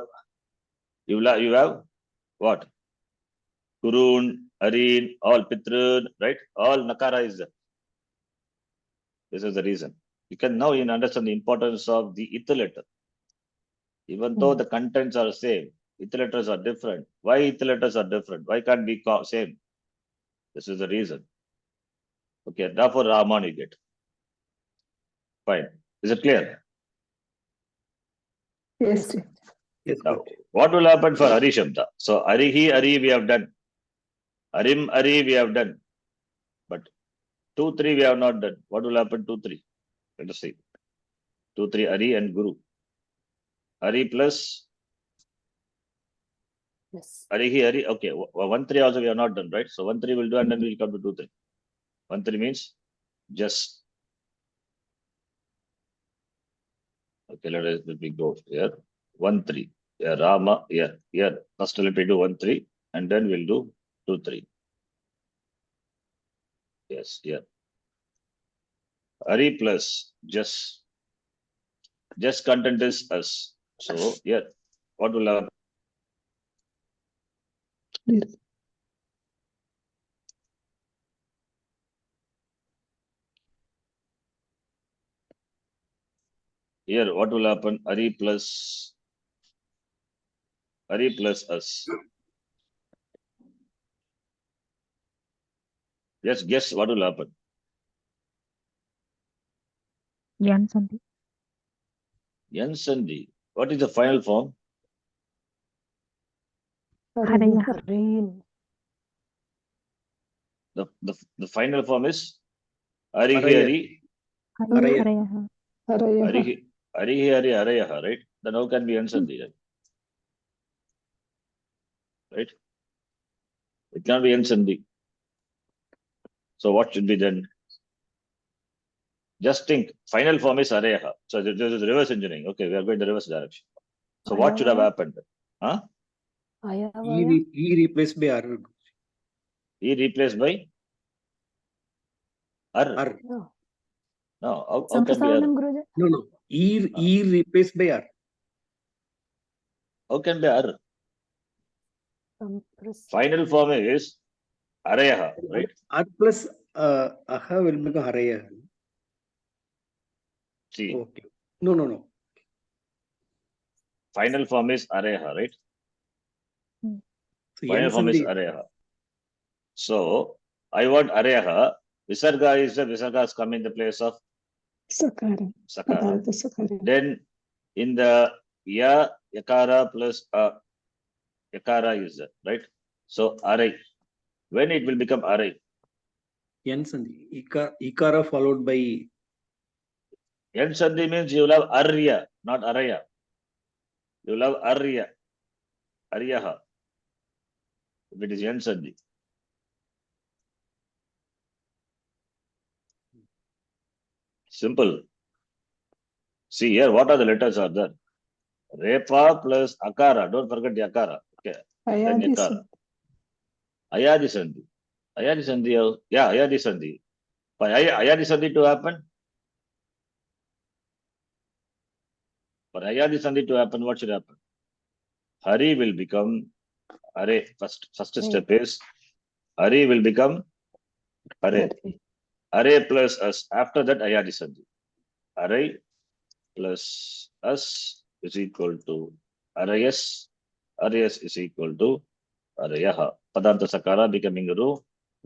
what? Kurun, Arin, all Pitrun, right? All Nakara is there. This is the reason. You can now understand the importance of the Itha letter. Even though the contents are same, Itha letters are different. Why Itha letters are different? Why can't be same? This is the reason. Okay, therefore Raman you get. Fine. Is it clear? Yes. Yes, Now, good. what will happen for Ari Shabda? So Arihi, Ari we have done. Arim, Ari we have done. But 2, 3 we have not done. What will happen 2, 3? Let us see. 2, 3 Ari and Guru. Ari plus Yes. Arihi, Ari. Okay, 1, 3 also we have not done, right? So 1, 3 will do and then we'll come to 2, 3. 1, 3 means just. Okay, let me go here. 1, 3. Yeah, Rama, here. First let me do 1, 3 and then we'll do 2, 3. Yes, yeah. Ari plus just content is us. So, yeah, what will happen? Here, what will happen? Ari plus us. Just guess what will happen. Yan Sandhi. Yan Sandhi. What is the final form? Haraya. Rain. The final form is Arihi Araya. Ari. Araya. Haraya. Haraya. Arihi Ari Arayaha, right? Then how can be Yan Sandhi then? Right? It can't be Yan Sandhi. So what should be then? Just think, final form is Arayaha. So this is reverse engineering. Okay, we are going the reverse direction. So what should have happened? Huh? Ayavaya. E replaced by R. E replaced by Ar. R. No. No, how can be Ar? Samprasavanam Guruji. No. E replaced by R. How can be Ar? Sampras. Final form is Arayaha, right? R plus Aha will become Haraya. See, Okay. No. final form is Arayaha, right? So Final form is Arayaha. So I want Arayaha. Visarga has come in the place of Sakara. Sakara. Sakara. Then in the Yakara plus Yakara is there, right? So Arai. When it will become Arai? Yan Sandhi. Ikara followed by Yan Sandhi means you will have Arya, not Araya. You will have Arya. Aryaha. If it is Yan Sandhi. Simple. See here, what are the letters are there? Repa plus akara. Don't forget the akara. Okay. Then Ayadi yakara. Ayadi sandhi. Ayadi sandhi. Yeah, ayadi sandhi. For ayadi sandhi to happen, to happen, what should happen? Hari will become Hare. First step is Hari will become Hare. Hare plus us. After that, ayadi sandhi. Hare plus us is equal to Arayas. Arayas is equal to Arayaha. Padanta Sakara becoming Ru.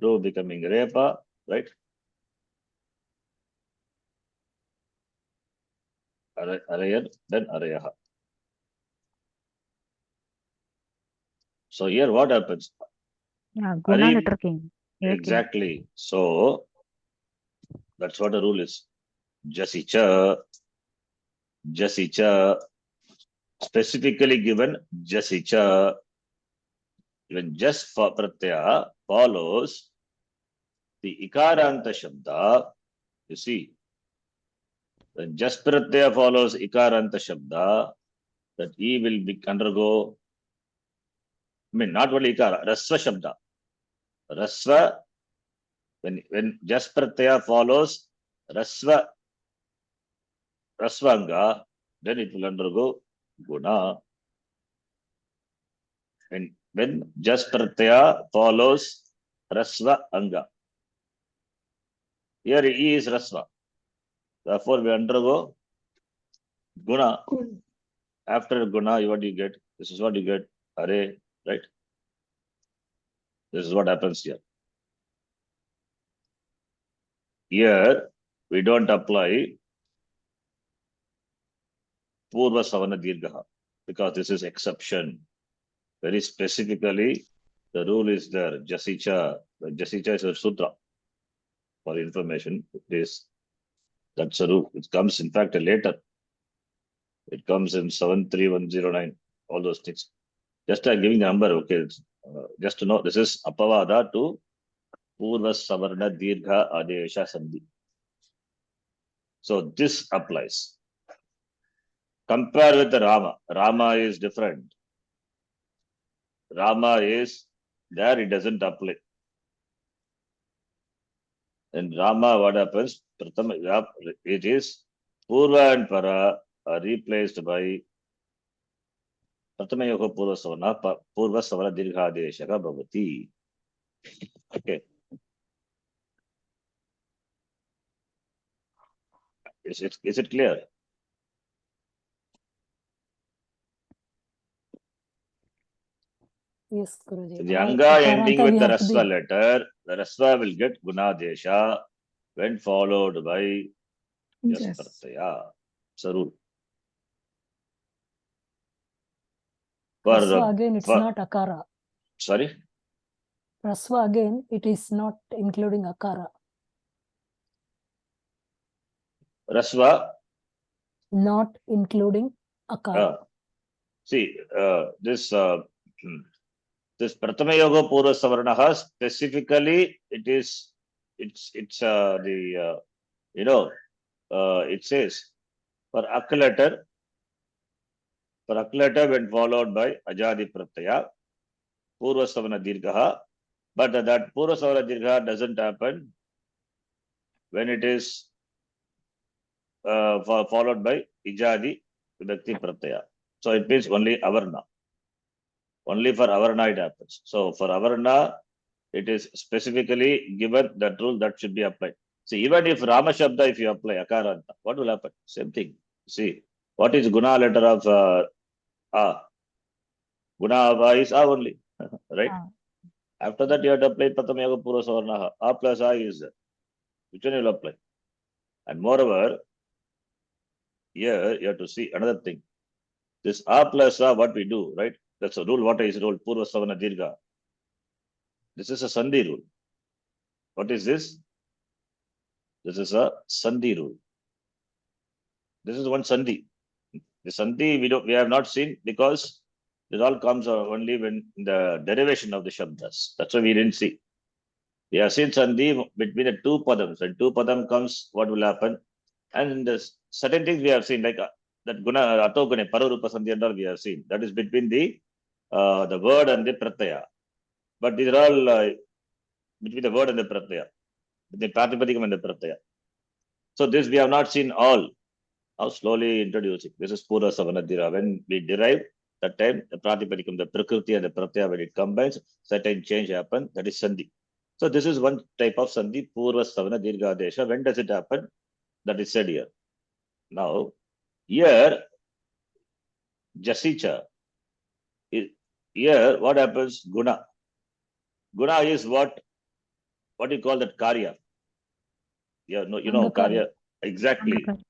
Ru becoming Repa. Right? Arayad, then Arayaha. So here what happens? Yeah, Guna Hari- letter came. A came. Exactly. So that's what the rule is. Jasicha, specifically given Jasicha, when just for pratyaya follows the ikaranta shabda, you see, when just pratyaya follows ikaranta shabda, that he will undergo, I mean, not only ikara, rasva shabda. Rasva, when just pratyaya follows rasvanga, then it will undergo guna. When just pratyaya follows rasva anga. Here E is rasva. Therefore, we undergo guna. After guna, what do you get? This is what you get. Hare, right? This is what happens here. Here, we don't apply Purva Savana Dirgha because this is exception. Very specifically, the rule is there. Jasicha. Jasicha is a sutra. For information, that's a rule. It comes, in fact, later. It comes in 73109. All those things. Just giving the number, okay. Just to know, this is Apavada to Purva Savarna Dirgha Adesha Sandhi. So this applies. Compare with the Rama. Rama is different. Rama is there, it doesn't apply. In Rama, what happens? It is Purva and Para are replaced by Pratamayoga Purva Savana Dirgha Adeshaka Bhavati. Okay. Is it clear? Yes, Guruji. The All anga ending Akaranta with we the have to be- rasva letter, the rasva will get gunadesha when followed by just Yes. pratyaya. It's a rule. Rasva again, it's for- not Akara. Sorry? Rasva again, it is not including Akara. Rasva, Not including Akara. see, this Pratama Yoga Purva Savarnaha specifically, it's it says for ak letter when followed by Ajadi Pratyaya, Purva Savana Dirgha, but that Purva Savana Dirgha doesn't happen when it is followed by Ijadi Vibhakti Pratyaya. So it means only Avarna. Only for Avarna it happens. So for Avarna, it is specifically given that rule that should be applied. See, even if Rama Shabda, if you apply Akaranta, what will happen? Same thing. See, what is Guna letter of A? Guna of A is A only, right? After that, you have to apply Pratama Yoga Purva Savarnaha. A plus A is there. Which one you will apply? And moreover, here you have to see another thing. This A plus A, what we do, right? That's a rule. What is rule? Purva Savana Dirgha. This is a Sandhi rule. What is this? This is a Sandhi rule. This is one Sandhi. The Sandhi we have not seen because this all comes only when the derivation of the Shabdas. That's why we didn't see. We have seen Sandhi between the two Padams. When two Padam comes, what will happen? And in this certain things we have seen, like that guna, ato gune, pararupa sandhi and all we have seen. That is between the word and the pratyaya. But these are all between the word and the pratyaya, the pratipadikam and the pratyaya. So this we have not seen all. Now slowly introducing. This is Purva Savanadhira. When we derive, that time the pratipadikam, the prakriti and the pratyaya, when it combines, certain change happen. That is sandhi. So this is one type of sandhi, Purva Savana Dirgha Desha. When does it happen? That is said here. Now, here, Jasicha. Here, what happens? Guna. Guna is what you call that karya. Yeah, no, you know, Angakarya. karya. Exactly. Angakarya.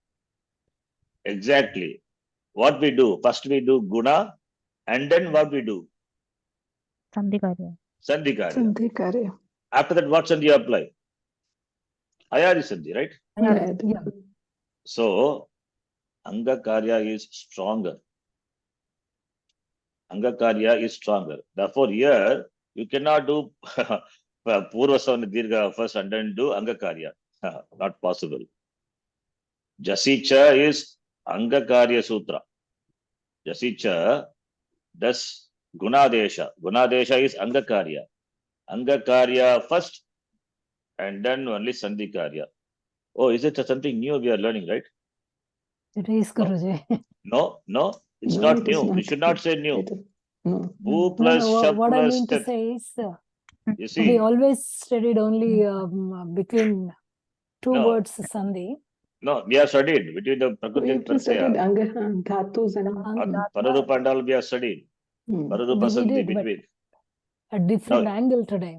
Exactly. What we do? First we do guna, and then what we do? Sandhikarya. Sandhi karya. Sandhi karya. After that, what sandhi apply? Ayadi sandhi, right? Yeah, yeah. So, anga karya is stronger. Anga karya is stronger. Therefore, here you cannot do Purva Savana Dirgha first and then do anga karya. Not possible. Jasicha is anga karya sutra. Jasicha does gunadesha. Gunadesha is anga karya. Anga karya first and then only sandhi karya. Oh, is it something new we are learning, right? It is, Guruji. No, it's No, not it is new. We should not say new. It is- No. Bu No, plus no, sha what I plus mean to tat. say is, You we see, always studied only between two No. words, Sandhi. no, we have studied between the Prakriti and We studied Pratyaya. dhatus and Pararupa and all we have studied. Pararupa We sandhi did, but between. a different No. angle today.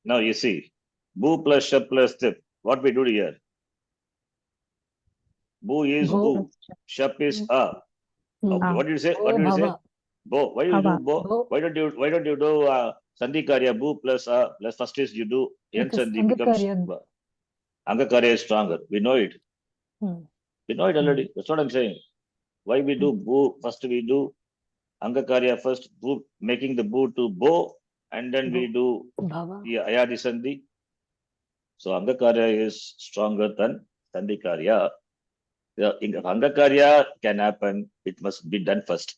Now you see, Bu plus sha plus tip. What we do here? Bu is Bo. bu. Shap is a. Okay, what did you say? Bo What did you say? bhava. Bo. Why you do Bhava. bo? Bo. Why don't you do sandhi karya? Bu plus a plus first is you do yan Because sandhi becomes Angakarya. anga karya is stronger. We know it. Hmm. We know it already. That's what I'm saying. Why we do bu? First we do anga karya first. Bu making the bu to bo, and then we do Bhava. the ayadi sandhi. So anga karya is stronger than sandhi karya. If anga karya can happen, it must be done first,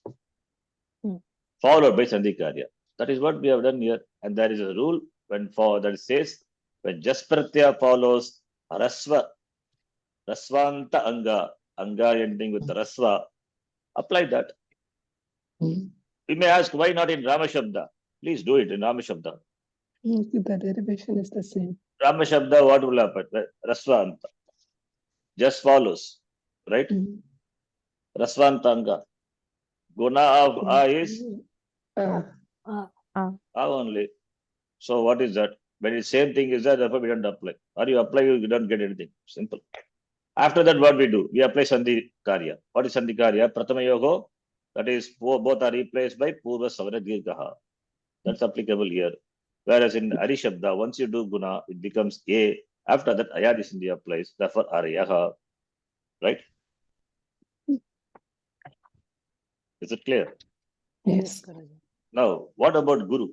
followed by sandhi karya. That is what we have done here, and there is a rule that says when just pratyaya follows rasva, rasvanta anga ending with rasva, apply that. We may ask why not in Rama Shabda? Please do it in Rama Shabda. The derivation is the same. Rama Shabda, what will happen? Rasvanta just follows, right? Rasvanta anga. Guna of a is only. So what is that? When it's same thing is that, therefore we don't apply. Or you apply, you don't get anything. Simple. After that, what we do? We apply sandhi karya. What is sandhi karya? Pratama yogo. That is, both are replaced by purva savana dirgha. That's applicable here. Whereas in Ari Shabda, once you do guna, it becomes a. After that, ayadi sandhi applies. Therefore, aryaha. Right? Is it clear? Yes. Guruji. Now, what about guru?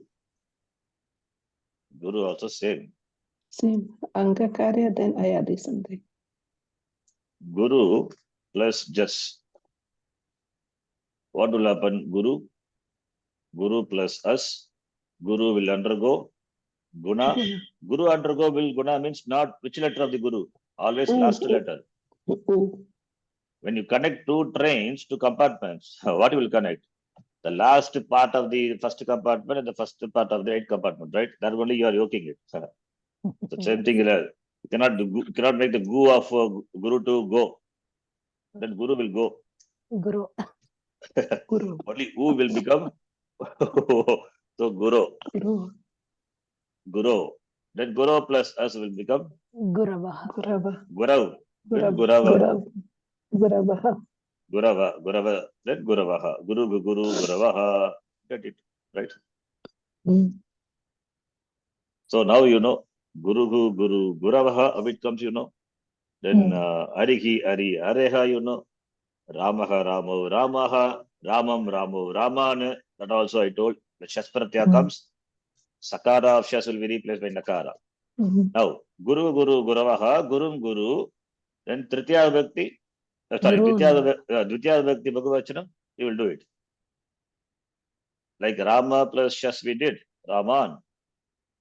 Guru also same. Same. Anga karya, then ayadi sandhi. Guru plus just. What will happen? Guru plus us. Guru will undergo guna. Guru undergo will guna means not which letter of the Guru? Always last letter. When you connect two trains to compartments, what you will connect? The last part of the first compartment and the first part of the eighth compartment, right? That only you are yoking it. The same thing. You cannot make the gu of Guru to go. Then Guru will go. Guru. Guru. Only who will become so Guru. Then Guru plus us will become Gurava. Gurava. Gurav. Then Gurava. Gurava. Gurava. Gurava. Then Guravaha. Guru Guravaha. Get it, right? So now you know Guru Guravaha. How it comes, you know. Then Arihi Ari Areha, you know. Ramaha Ramo Ramaha. Ramam Ramo Raman. That also I told. The Shaspratya comes. Sakara of Shas will be replaced by Nakara. Now, Guru Guravaha, Guru, then Tritiya Vibhakti, Sorry, Gurun. Dvitiya Vibhakti Bhagavachanam, you will do it. Like Rama plus Shas we did, Raman.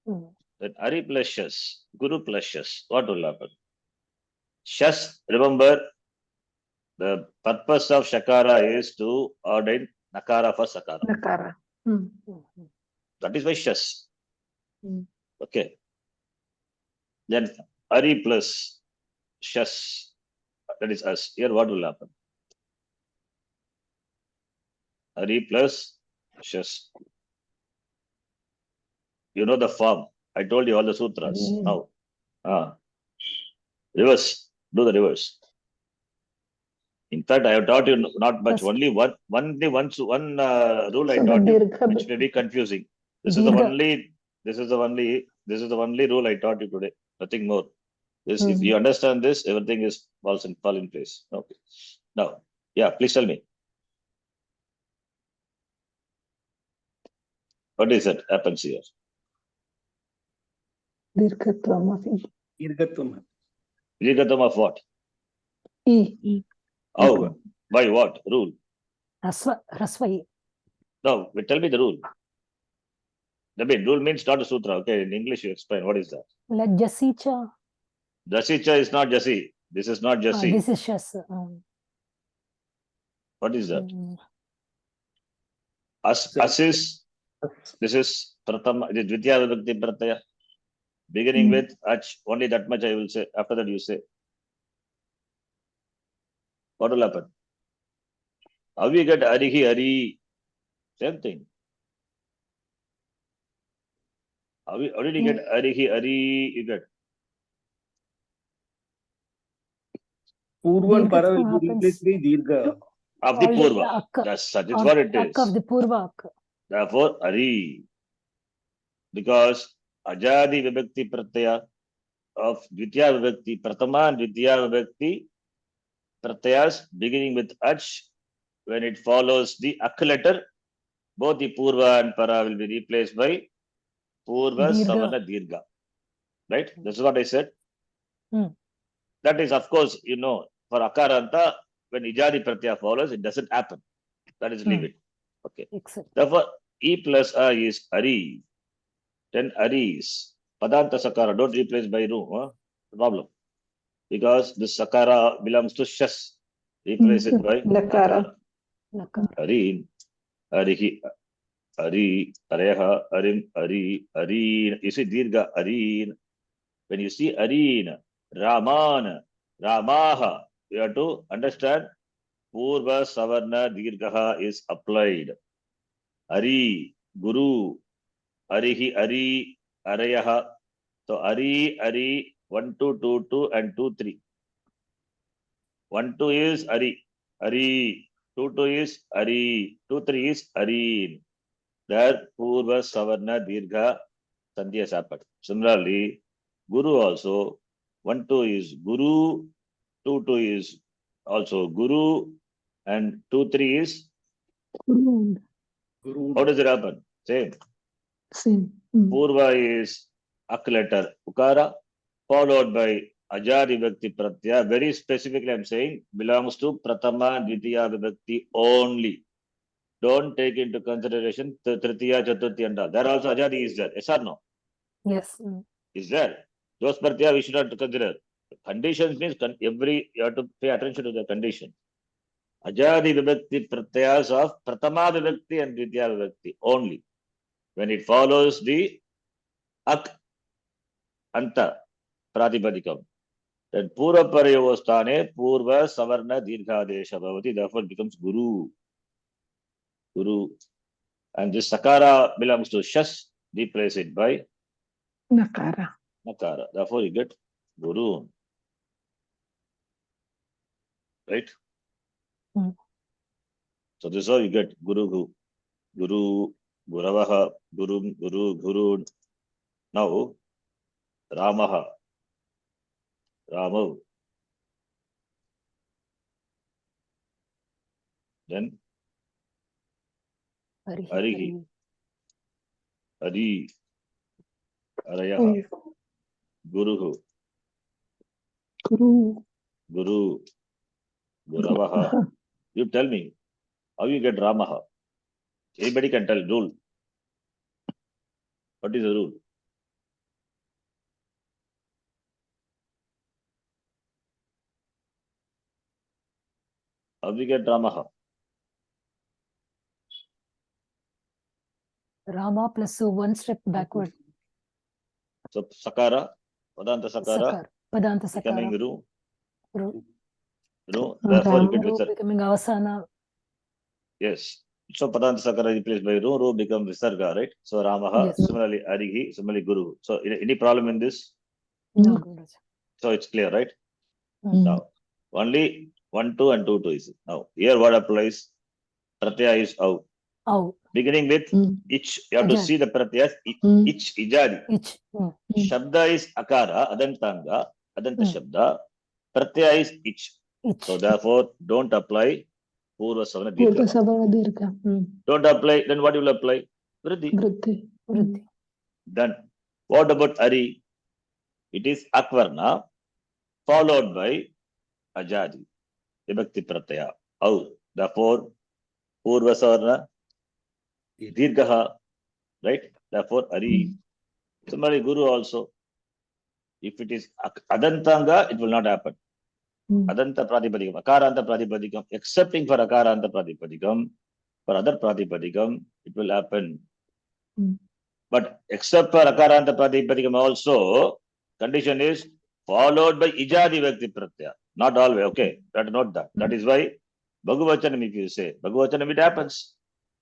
Mm. Then Ari plus Shas, Guru plus Shas. What will happen? Shas, remember, the purpose of Shakara is to ordain Nakara for Sakara. Nakara. Hmm. Mhm. That is why Shas. Mm. Okay. Then Ari plus Shas, that is us. Here what will happen? Ari plus Shas. You know the form. I told you all the sutras. Mm. Now, reverse. Do the reverse. In fact, I have taught you not much. First- Only one rule I So the taught you, Dirgha which may be confusing. This Dirgha. is the only rule I taught you today. Nothing more. This, if Mhm. you understand this, everything is fall in place. Okay. Now, yeah, please tell me. What is it happens here? Dirghatvam of E. Dirghatvam. Virgatam of what? E. E. How? By what rule? Rasvai. No, tell me the rule. I mean, rule means not a sutra. Okay, in English you explain. What is that? Like Jasicha. Jasicha is not Jasi. This is not Jasi. This is Shas. What is that? Mm. As is, this is Prathama, it is Dvitiya Vibhakti Pratyaya. Beginning Mm. with Ach, only that much I will say. After that you say. What will happen? How we get Arihi Ari? Same thing. How did you get Arihi Ari? You get Purva and Para Dirghatvam will be replaced by Dirgha. of the Already Purva. Akka. That's what it Akka of is. the Purva Akka. Therefore, Ari. Because Ajadi Vibhakti Pratyaya of Dvitiya Vibhakti, Prathama and Dvitiya Vibhakti Pratyayas beginning with Ach, when it follows the Ak letter, both the Purva and Para will be replaced by Purva Dirgha. Savarna Dirgha. Right? This is what I said. Hmm. That is, of course, you know, for Akaranta, when Ijadi Pratyaya follows, it doesn't happen. That is, leave it. Okay. Except. Therefore, E plus A is Ari. Then Ari is Padanta Sakara. Don't replace by Ru. No problem. Because this Sakara belongs to Shas. Replace it by Lakara. Nakara. Ari. Arihi. Ari. Areha. Arim. Ari. Areen. You see Dirgha. Areen. When you see Areen, Raman, Ramaha, you have to understand Purva Savarna Dirghaha is applied. Ari, Guru, Arihi, Ari, Arayaha. So Ari, Ari, 1, 2, 2, 2, and 2, 3. 1, 2 is Ari, Ari, 2, 2 is Ari, 2, 3 is Areen. There, Purva Savarna Dirgha Sandhya has happened. Similarly, Guru also, 1, 2 is Guru, 2, 2 is also Guru, and 2, 3 is, Guru. Guru. how does it happen? Same. Same. Mm. Purva is Ak letter Ukara, followed by Ajadi Vibhakti Pratyaya. Very specifically, I'm saying, belongs to Prathama, Dvitiya Vibhakti only. Don't take into consideration Tritiya, Chaturthi, and all. There also Ajadi is there. Yes or no? Yes. Is there? Those Pratyaya we should not consider. Conditions means you have to pay attention to the condition. Ajadi Vibhakti Pratyayas of Prathama Vibhakti and Dvitiya Vibhakti only. When it follows the Ak Anta Pratipadikam, then Purva Parayavastane Purva Savarna Dirghadesha Bhavati, therefore it becomes Guru. Guru. And this Sakara belongs to Shas, replace it by Nakara. Nakara. Therefore you get Guru. Right? Hmm. So this is how you get Guru, Guru, Guravaha, Guru, Guru, Guru. Now, Ramaha, Ramav. Then Arihi, Ari, Arayaha, Guruhu, Guru. Guru, Guravaha. You tell me, how you get Ramaha? Anybody can tell rule. What is the rule? How we get Ramaha? Rama plus one step backward. So Sakara, Padanta Sakara, Sakar. Padanta becoming Sakara. Ru. Ru. Therefore, you get Ru Visarga. becoming Avasana. Yes. So Padanta Sakara replaced by Ru becomes Visarga, right? So Ramaha, Yes. similarly Arihi, similarly Guru. So any problem in this? No, Guruvaraja. So it's clear, right? Mm. Now, only 1, 2 and 2, 2 is it. Now, here what applies? Pratyaya is out. Au. Beginning with ich. You have to Ajadi. see the pratyas. Ich, ijadi. Ich. Shabda is akara, adantanga, adanta Mm. shabda. Pratyaya is ich. Ich. So therefore, don't apply Purva Savana Purva Dirgha. Savana Dirgha. Don't apply, then what you will apply? Vriddhi. Vriddhi. Vriddhi. Done. What about Ari? It is Akvarna followed by Ajadi. Vibhakti Pratyaya. Au. Therefore, Purva Savana Dirgha. Right? Therefore, Ari. Similarly, Guru also. If it is Adantanga, it will not happen. Adanta Pratipadikam, Akaranta Pratipadikam, excepting for Akaranta Pratipadikam, for other Pratipadikam, it will happen. But except for Akaranta Pratipadikam also, condition is followed by Ijadi Vakti Pratyaya. Not always, okay. You have to note that. That is why Bhagavachanam, if you say, Bhagavachanam, it happens.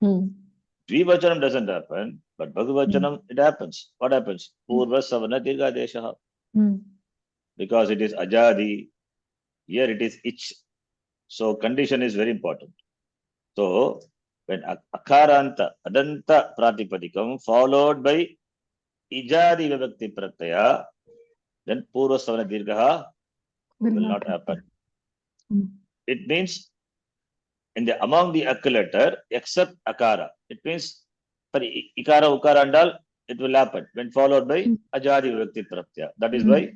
Dvivachanam doesn't happen, but Bhagavachanam, it happens. What happens? Purva Savana Dirgha Deshaha. Because it is Ajadi, here it is ich. So condition is very important. So when Akaranta, Adanta Pratipadikam followed by Ijadi Vibhakti Pratyaya, then Purva Savana Dirgha will not happen. It means among the Akka letter, except Akara. It means for Ikara, Ukara and all, it will happen when followed by Ajadi Vibhakti Pratyaya. That is why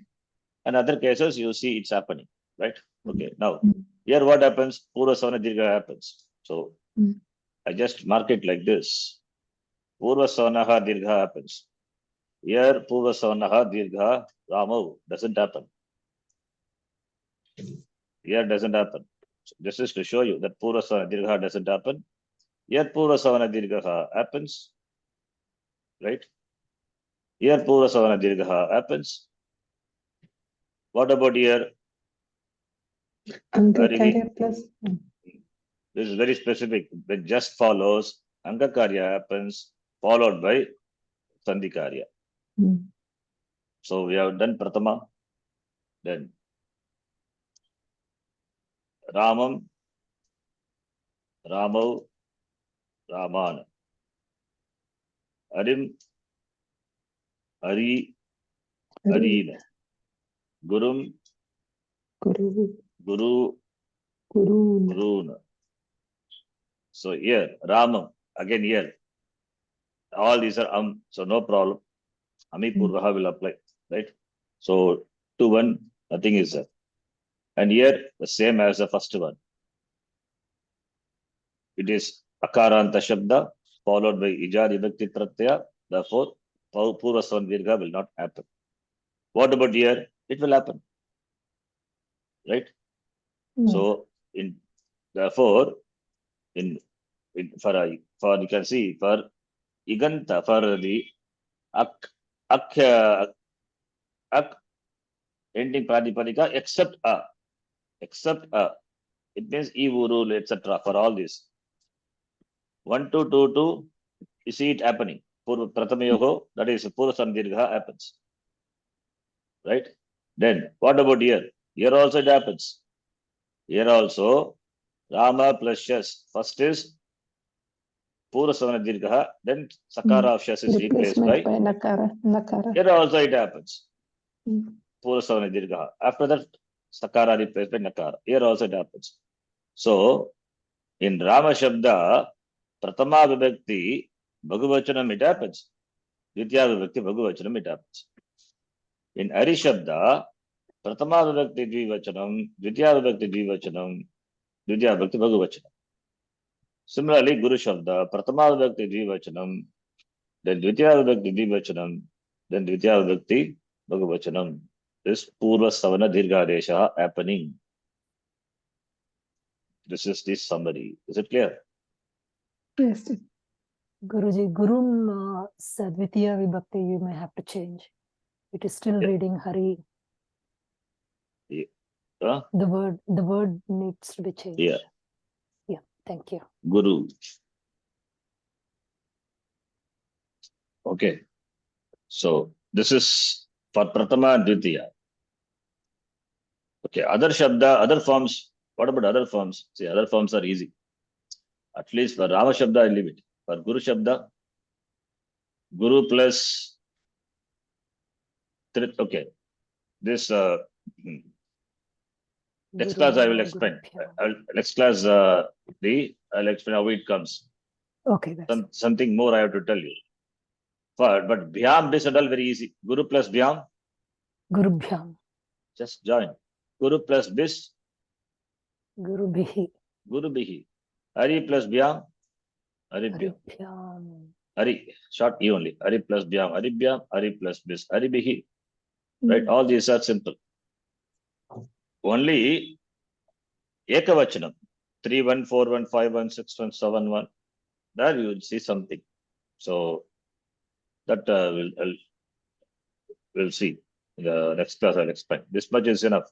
in other cases you see it's happening. Right? Okay. Now, here what happens? Purva Savana Dirgha happens. So, I just mark it like this. Purva Savanaha Dirgha happens. Here, Purva Savanaha Dirgha Ramav doesn't happen. Here doesn't happen. So this is to show you that Purva Savana Dirgha doesn't happen. Here, Purva Savana Dirgha happens. Right? Here, Purva Savana Dirgha happens. What about here? Angakarya plus. This is very specific. When just follows, Angakarya happens, followed by Sandhikarya. So we have done Pratama, then Ramam, Ramav, Raman, Arim, Ari, Arina, Gurum, Guru. Guru, Guru. Guruna. So here, Ramam, again here. All these are so no problem. Ami Purvaha will apply, right? So 2, 1, nothing is there. And here, the same as the first one. It is Akaranta Shabda, followed by Ijadi Vibhakti Pratyaya. Therefore, Purva Savana Dirgha will not happen. What about here? It will happen. Right? So, therefore, for you can see, for Iganta, for the Ak ending Pradipadika, except A. It means Ivuru, etc. for all this. 1, 2, 2, 2, you see it happening. Pratamayoho, that is Purva Savana Dirgha happens. Right? Then, what about here? Here also it happens. Here also, Rama plus Shas. First is Purva Savana Dirgha, then Sakara of Shas is replaced by Nakara. Here also it happens. Purva Savana Dirgha. After that, Sakara replaced by Nakara. Here also it happens. So, in Rama Shabda, Pratama Vibhakti, Bhagavachanam it happens. Ditya Vibhakti, Bhagavachanam it happens. In Ari Shabda, Pratama Vibhakti Dvivachanam, Ditya Vibhakti Dvivachanam, Dvitiya Vibhakti Bhagavachanam. Similarly, Guru Shabda, Pratama Vibhakti Dvivachanam, then Dvitiya Vibhakti Dvivachanam, then Dvitiya Vibhakti Bhagavachanam. This Purva Savana Dirghadesha happening. This is the summary. Is it clear? Yes. Guruji, Gurum Sadvitiya Vibhakti, you may have to change. It is still Yeah. reading Hari. Huh? The word needs to be changed. Yeah. Yeah, thank you. Guru. Okay. So this is for Pratama and Dvitiya. Okay. Other Shabda, other forms. What about other forms? See, other forms are easy. At least for Rama Shabda, I leave it. For Guru Shabda, Guru plus okay. This next class I will explain. Next class I'll explain how it comes. Okay, that's Something more I have to tell you. But Bhyam this and all very easy. Guru plus Bhyam, Gurubhyam, just join. Guru plus Bis, Gurubhihi, Guru Bihi. Hari plus Bhyam, Hari Bhyam. Haribhyam. Hari, short E only. Hari plus Bhyam, Hari Bhyam, Hari plus Bis, Hari Bihi. Right? All these are simple. Only Ekavachanam. 3, 1, 4, 1, 5, 1, 6, 1, 7, 1. There you will see something. So that we'll see. In the next class I'll explain. This much is enough.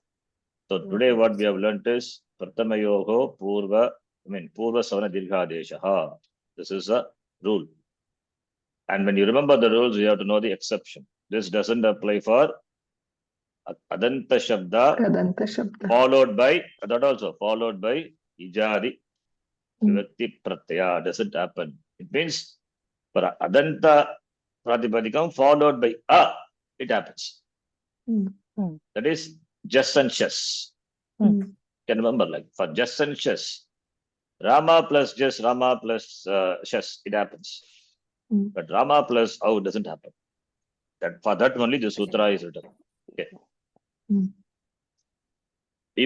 So today what we have learnt is Pratamayoho Purva Savana Dirghadesha. This is a rule. And when you remember the rules, you have to know the exception. This doesn't apply for Adanta Shabda Kadanta Shabda. followed by Ijadi Vivakti Pratyaya. Doesn't happen. It means for Adanta Pratipadikam followed by A, it happens. That is just and chess. Can remember, like for just and chess, Rama plus just, Rama plus chess, it happens. But Rama plus how doesn't happen. That for that only the sutra is written. Okay.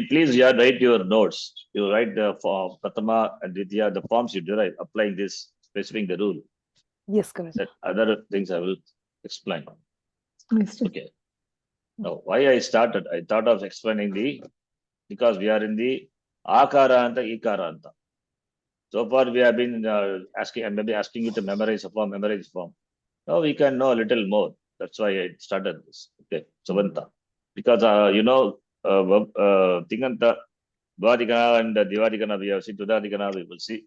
Please write your notes. You write the form Pratama and Dvitiya, the forms you derive, applying this, specifying the rule. Yes, correct. That other things I will explain. Yes. Okay. Now, why I started, I thought of explaining because we are in the Akaranta, Ikaranta. So far, we have been maybe asking you to memorize a form. Now we can know a little more. That's why I started this. Okay, Savanta. Because, Tinganta, Bhadikana and Divadikana, we have seen Tudadikana, we will see.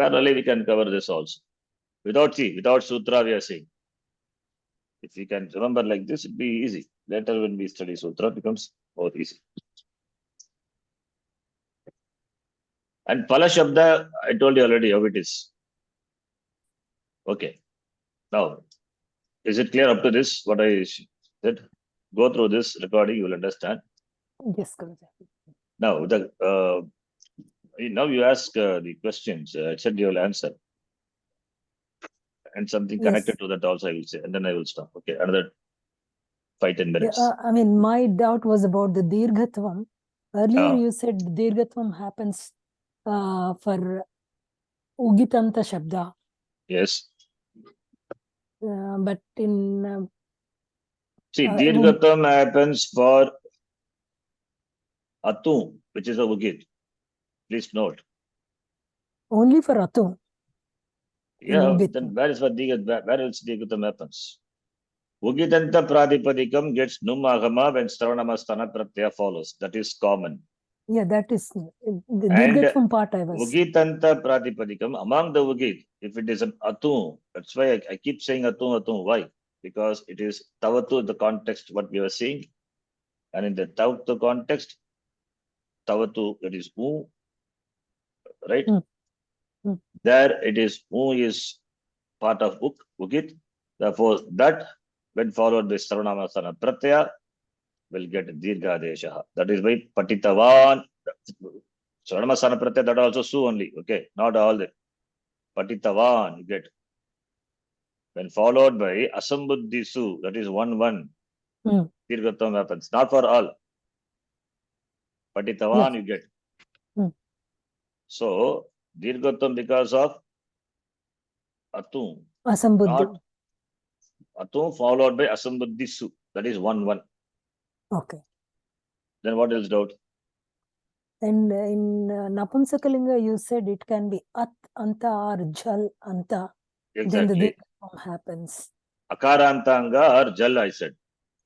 Parallelly, we can cover this also. Without Sutra, we are seeing. If we can remember like this, it'll be easy. Later, when we study Sutra, it becomes more easy. And Phala Shabda, I told you already how it is. Okay. Now, is it clear up to this? What I said? Go through this recording, you will understand. Yes, Guruji. Now, now you ask the questions. I said you will answer. And something connected to that also I will say. And then I will stop. Okay. Another 5-10 minutes. Yeah, my doubt was about the Dirghatvam. Earlier, you said Dirghatvam happens for Ugitanta Shabda. Yes. But in See, Dirghatam happens for Atu, which is a Ugit. Please note. Only for Atu. Yeah, then where else Dirghatam happens? Ugitanta Pradipadikam gets Numagama when Stravanamasthana Pratyaya follows. That is common. Yeah, that is the Dirghatvam part I was. Ugitanta Pradipadikam, among the Ugit, if it is an Atu, that's why I keep saying Atu. Why? Because it is Tavatu, the context, what we were seeing. And in the Tavatu context, Tavatu, that is U, right? There it is, U is part of Ugit. Therefore, that when followed by Sarvanamasana Pratyaya will get Dirghadesha. That is by Patitavan. Sarvanamasana Pratyaya, that also Su only. Okay, not all the Patitavan you get. When followed by Asambuddhi Su, that is 1-1. Dirghatam happens. Not for all. Patitavan you get. So, Dirghatvam because of Atum. Asambuddhi. Not Atum followed by Asambuddhi Su. That is 1-1. Okay. Then what else doubt? And in Napumsakalinga, you said it can be At Anta or Jal Anta. Then the Exactly. Dirghatvam happens. Akarantanga or Jal, I said.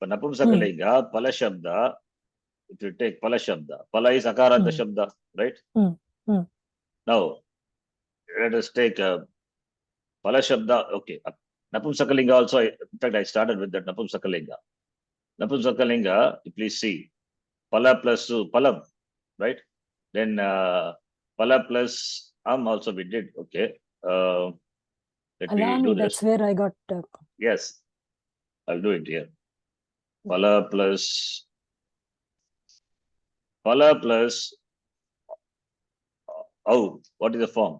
But Napumsakalinga, Pala Shabda, if you take Pala Shabda, Pala is Akaranta Shabda, right? Now, let us take Pala Shabda. Okay. Napumsakalinga also, in fact, I started with that Napumsakalinga. Napumsakalinga, please see. Pala plus Palam, right? Then Pala plus also we did. Okay. Let me do Alani, this. that's where I got. Yes, I'll do it here. Pala plus Au. What is the form?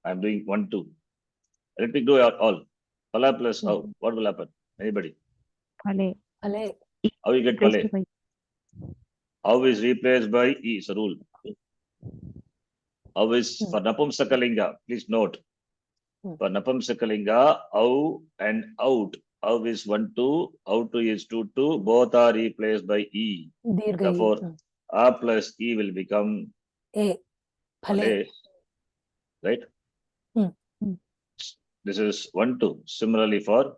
I'm doing 1, 2. Let me do it all. Pala plus Au. What will happen? Anybody? Ale. Ale. How you get Replaced Pale? by How is replaced by E? It's a rule. How is for Napumsakalinga? Please note. For Napumsakalinga, Au and Out. Au is 1, 2. Out 2 is 2, 2. Both are replaced by E. Dirgha. Therefore, A plus E will become A. Phale. Pale. Right? This is 1, 2. Similarly for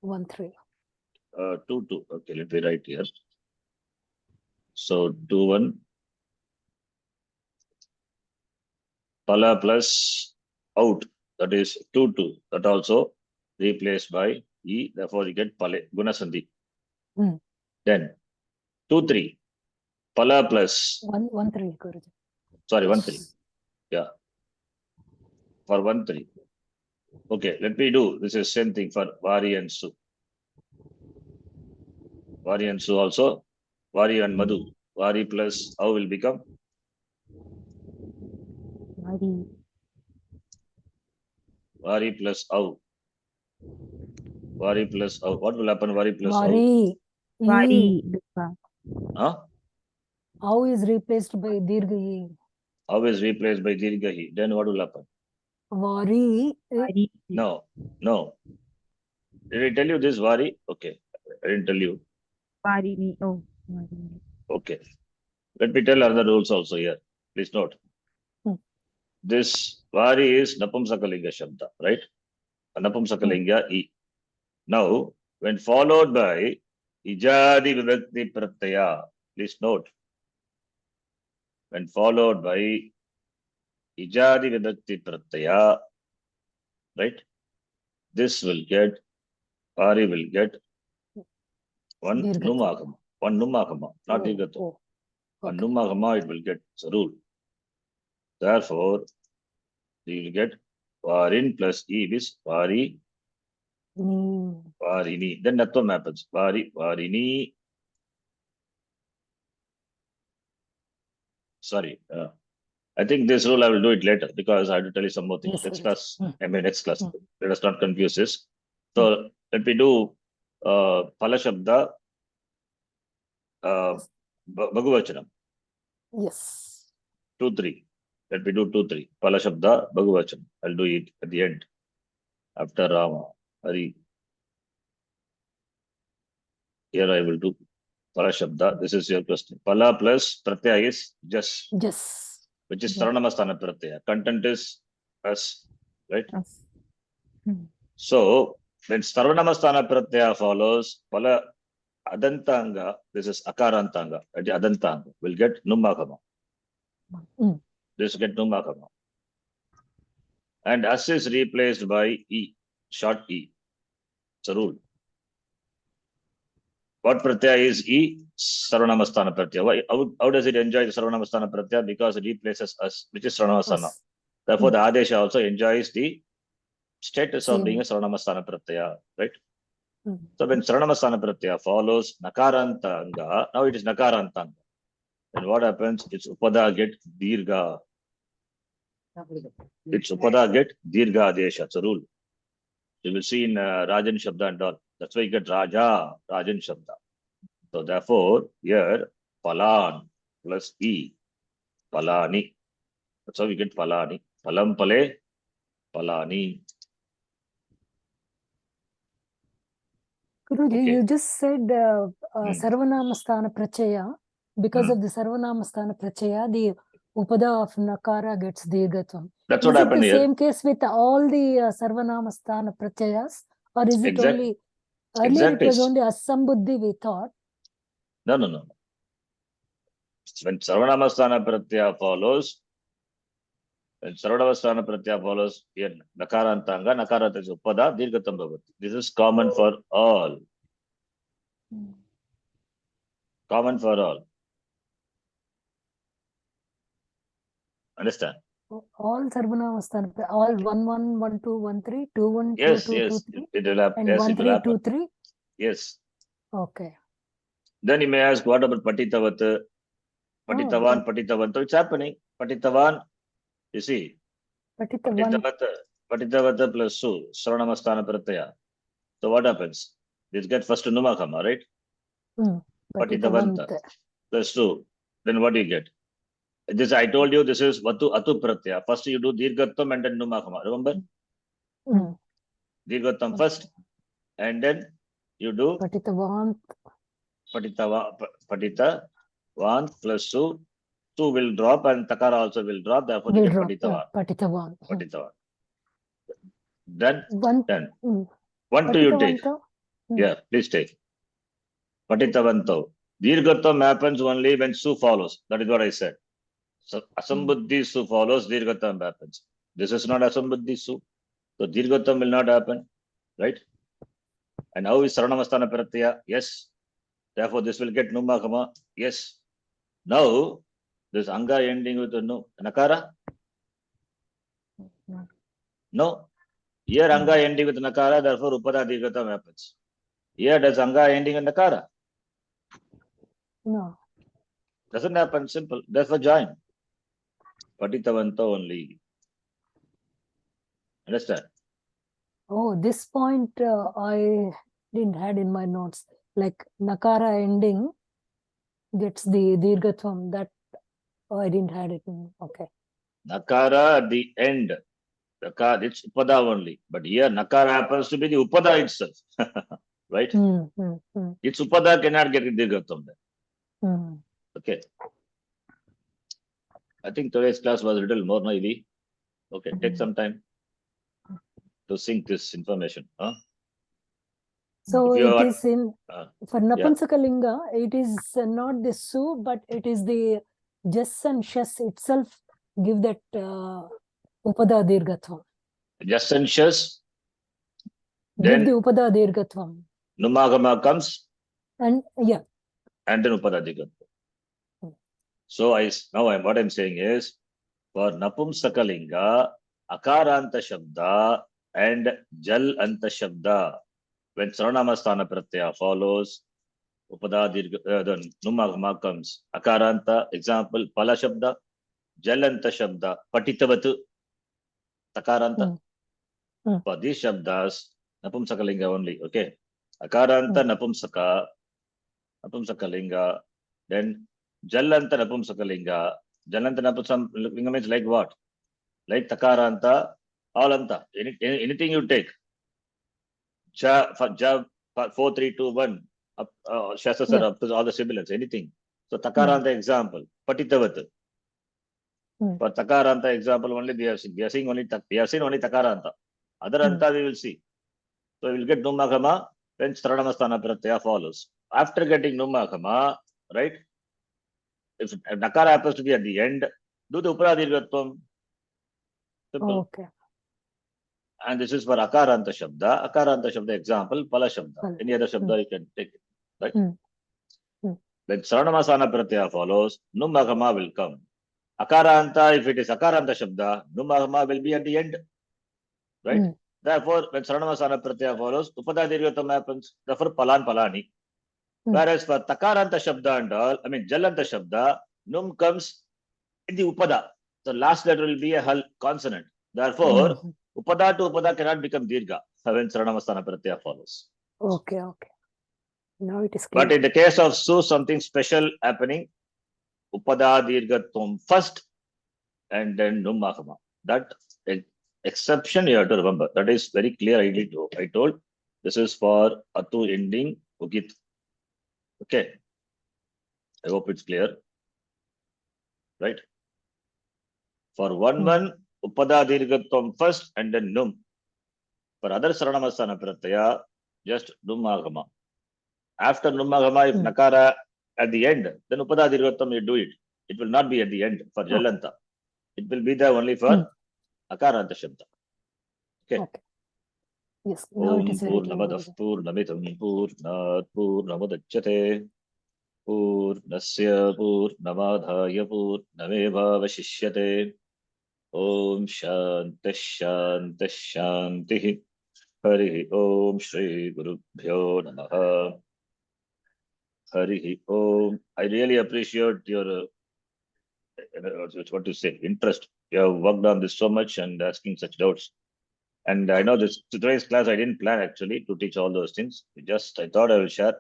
1, 3. 2, 2. Okay, let me write here. So 2, 1. Pala plus Out. That is 2, 2. That also replaced by E. Therefore, you get Pale. Gunasandhi. Then 2, 3. Pala plus. 1, 3. Guruji. Sorry, 1, 3. Yeah. For 1, 3. Okay, let me do. This is same thing for Vari and Su. Vari and Su also. Vari and Madhu. Vari plus Au will become Vari. Vari plus Au. Vari plus Au. What will happen? Vari plus Au. Vari. Vari. E. Huh? How is replaced by Dirgha E. Au is replaced by Dirgahi. Then what will happen? Vari. Vari. No. Did I tell you this Vari? Okay. I didn't tell you. Vari. Oh. Vari. Okay. Let me tell other rules also here. Please note. This Vari is Napumsakalinga Shabda, right? Napumsakalinga E. Now, when followed by Ijadi Vibhakti Pratyaya, please note. When followed by Ijadi Vibhakti Pratyaya, right? This will get, Vari will get one Numagama. One Numagama, not Dirghatvam. One Numagama it will get. It's a rule. Therefore, you will get Varin plus E is Vari, Varini. Then Natvam happens. Vari, Varini. Sorry. I think this rule I will do it later because I have to tell you some more things. Yes, Next Guruji. class. Next class. Let us not confuse this. So let me do Phala Shabda Bhagavachanam. Yes. 2, 3. Let me do 2, 3. Phala Shabda Bhagavachanam. I'll do it at the end. After Rama. Hari. Here I will do Phala Shabda. This is your question. Phala plus Pratyaya is just. Yes. Which is Sarvanamasthana Pratyaya. Content is as, right? Us. So, when Sarvanamasthana Pratyaya follows, Phala Adantanga, this is Akarantanga, that is Adantanga, will get Nummakama. This will get Nummakama. And as is replaced by E, short E. It's a rule. What Pratyaya is E? Sarvanamasthana Pratyaya. How does it enjoy the Sarvanamasthana Pratyaya? Because it replaces us, which is Sarvanamasthana. Therefore, the Adesha also enjoys the status of being a Sarvanamasthana Pratyaya, right? So when Sarvanamasthana Pratyaya follows Nakarantanga, now it is Nakarantanga. Then what happens? Its Upada get Dirgha. Its Upada get Dirgha Adesha. It's a rule. You will see in Rajan Shabda and all. That's why you get Raja, Rajan Shabda. So therefore, here Palan plus E Palani. That's how we get Palani. Palam Pale, Palani. Guruji, Okay. you just said Sarvanamasthana Prachaya. Because of the Sarvanamasthana Prachaya, the Upada of Nakara gets Dirgatvam. That's Is what it happened the here. same case with all the Sarvanamasthana Prachayas? Or is it only, earlier it Exactly. was only Asambuddhi we thought. No. When Sarvanamasthana Pratyaya follows, here Nakarantanga, Nakaranta is Upada, Dirgatam Bhavati. This is common for all. Common for all. Understand? All Sarvanamasthana, all 1 1 1 2 1 3 2 1 2 Yes, 2 yes. 2 3 It will happen. and Yes, 1 it will 3 happen. 2 3. Yes. Okay. Then you may ask, what about Patitavat? Patitavan, Patitavanto. It's happening. Patitavan, you see. Patitavan. Patitavata plus Su, Sarvanamasthana Pratyaya. So what happens? This get first Numakama, right? Patitavanta plus Su. Then what do you get? This I told you, this is Vatu Atu Pratyaya. First you do Dirgattam and then Numakama. Remember? Dirgattam first and then you do Patitavan. Patitavan plus Su. Su will drop and Takara also will drop. Therefore, you get Patitavan. Patitavan. Then 1 do you take? Yeah, please take. Patitavanto. Dirgattam happens only when Su follows. That is what I said. So Asambuddhi Su follows, Dirgattam happens. This is not Asambuddhi Su. So Dirgattam will not happen. Right? And how is Sarvanamasthana Pratyaya? Yes. Therefore, this will get Numakama. Yes. Now, this Anga ending with Nakara? No. Here Anga ending with Nakara, therefore Upada Dirgattam happens. Here does Anga ending in Nakara? No. Doesn't happen, simple. Therefore join. Patitavanto only. Understand? Oh, this point I didn't had in my notes. Like Nakara ending gets the Dirgatvam. That I didn't had it in. Okay. Nakara at the end. It's Upada only. But here Nakara happens to be the Upada itself. Right? Its Upada cannot get Dirgatvam there. Okay. I think today's class was a little more noisy. Okay, take some time to sync this information. So it is in for Napunsakalinga, it is not the Su, but it is the Jas and Shas itself give that Upada Dirgatvam. Jas and Shas. Give the Upada Dirgatvam. Numagama comes. And and then Upada Dirgatvam. So what I'm saying is, for Napumsakalinga, Akaranta Shabda and Jal Anta Shabda, when Sarvanamasthana Pratyaya follows, Upada then Numagama comes. Akaranta, example, Pala Shabda, Jalanta Shabda, Patitavatu, Takaranta. For these Shabdas, Napumsakalinga only, okay? Akaranta Napumsakalinga, then Jalanta Napumsakalinga. Jalanta Napumsakalinga means like what? Like Takaranta, Alanta. Anything you take. Ja, 4, 3, 2, 1. Shastra up to all the sibilants, anything. So Takaranta example, Patitavat. For Takaranta example only we are seeing only Takaranta. Other Anta we will see. So we will get Numakama, then Sarvanamasthana Pratyaya follows. After getting Numakama, right? If Nakara happens to be at the end, do the Upada Dirgatvam. Simple. Okay. And this is for Akaranta Shabda. Akaranta Shabda example, Pala Shabda. Any other Shabda you can take it. Right? When Sarvanamasthana Pratyaya follows, Numakama will come. Akaranta, if it is Akaranta Shabda, Numakama will be at the end. Right? Therefore, when Sarvanamasthana Pratyaya follows, Upada Dirgatvam happens. Therefore, Palan Palani. Whereas for Takaranta Shabda and all, Jalanta Shabda, Num comes in the Upada. So last letter will be a Hal consonant. Therefore, Upada to Upada cannot become Dirga when Sarvanamasthana Pratyaya follows. Okay. Now it is clear. But in the case of Su, something special happening. Upada Dirgatvam first and then Num Agama. That exception you have to remember. That is very clear. I told this is for Atu ending Ugit. Okay. I hope it's clear. Right? For one, Upada Dirgatvam first and then Num. For other Saranamasana Pratyaya, just Num Agama. After Num Agama, if Nakara at the end, then Upada Dirgatvam you do it. It will not be at the end for Jalanta. It will be there only for Akaranta Shabda. Okay. Yes, now it Om is very clear. Purnamadah Purnamitam Purnat Purnamudachyate Purnasya Purnamadhaya Purnameva Vashishyate Om Shanti Shanti Shanti Hari Om Shri Gurubhyo Namaha Hari Om. I really appreciate your what to say, interest. You have worked on this so much and asking such doubts. And I know this today's class, I didn't plan actually to teach all those things. I thought I will share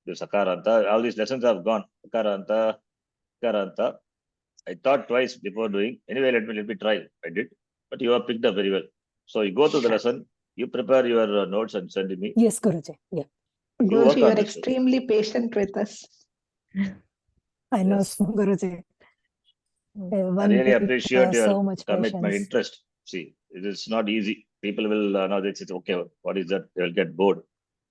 this Akaranta. All these lessons have gone. Akaranta. I thought twice before doing. Anyway, let me try. I did. But you have picked up very well. So you go through the lesson, you prepare your notes and send me. Yes, Guruji. Yeah. Guruji, you on are this. extremely patient with us. I know, Yes. Guruji. I really appreciate your so much commitment, patience. interest. See, it is not easy. People will know this is okay. What is that? They will get bored,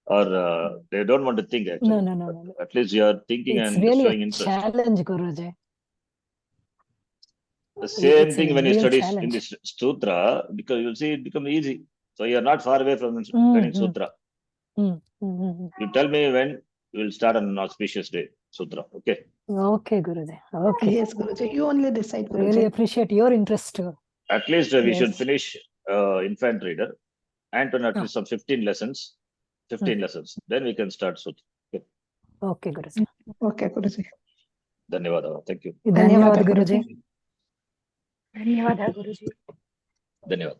or they don't want to think. Actually, No. At least you are thinking It's and really showing a interest. challenge, Guruji. The same It's thing a when you real study challenge. in this sutra, because you'll see it become easy. So you are not far away from learning sutra. You tell me when you will start on an auspicious day, sutra. Okay. Okay, Guruji. Okay. Yes, Guruji. You only decide, Really Guruji. appreciate your interest too. At least we should Yes. finish infant reader and to at least some 15 lessons. 15 lessons. Then we can start sutra. Okay. Okay, Guruji. Okay, Guruji. Dhanyavada. Thank you. Dhanyawad, Guruji. Guruji. ಧನ್ಯವಾದ ಗುರುಜಿ. Dhanyavada.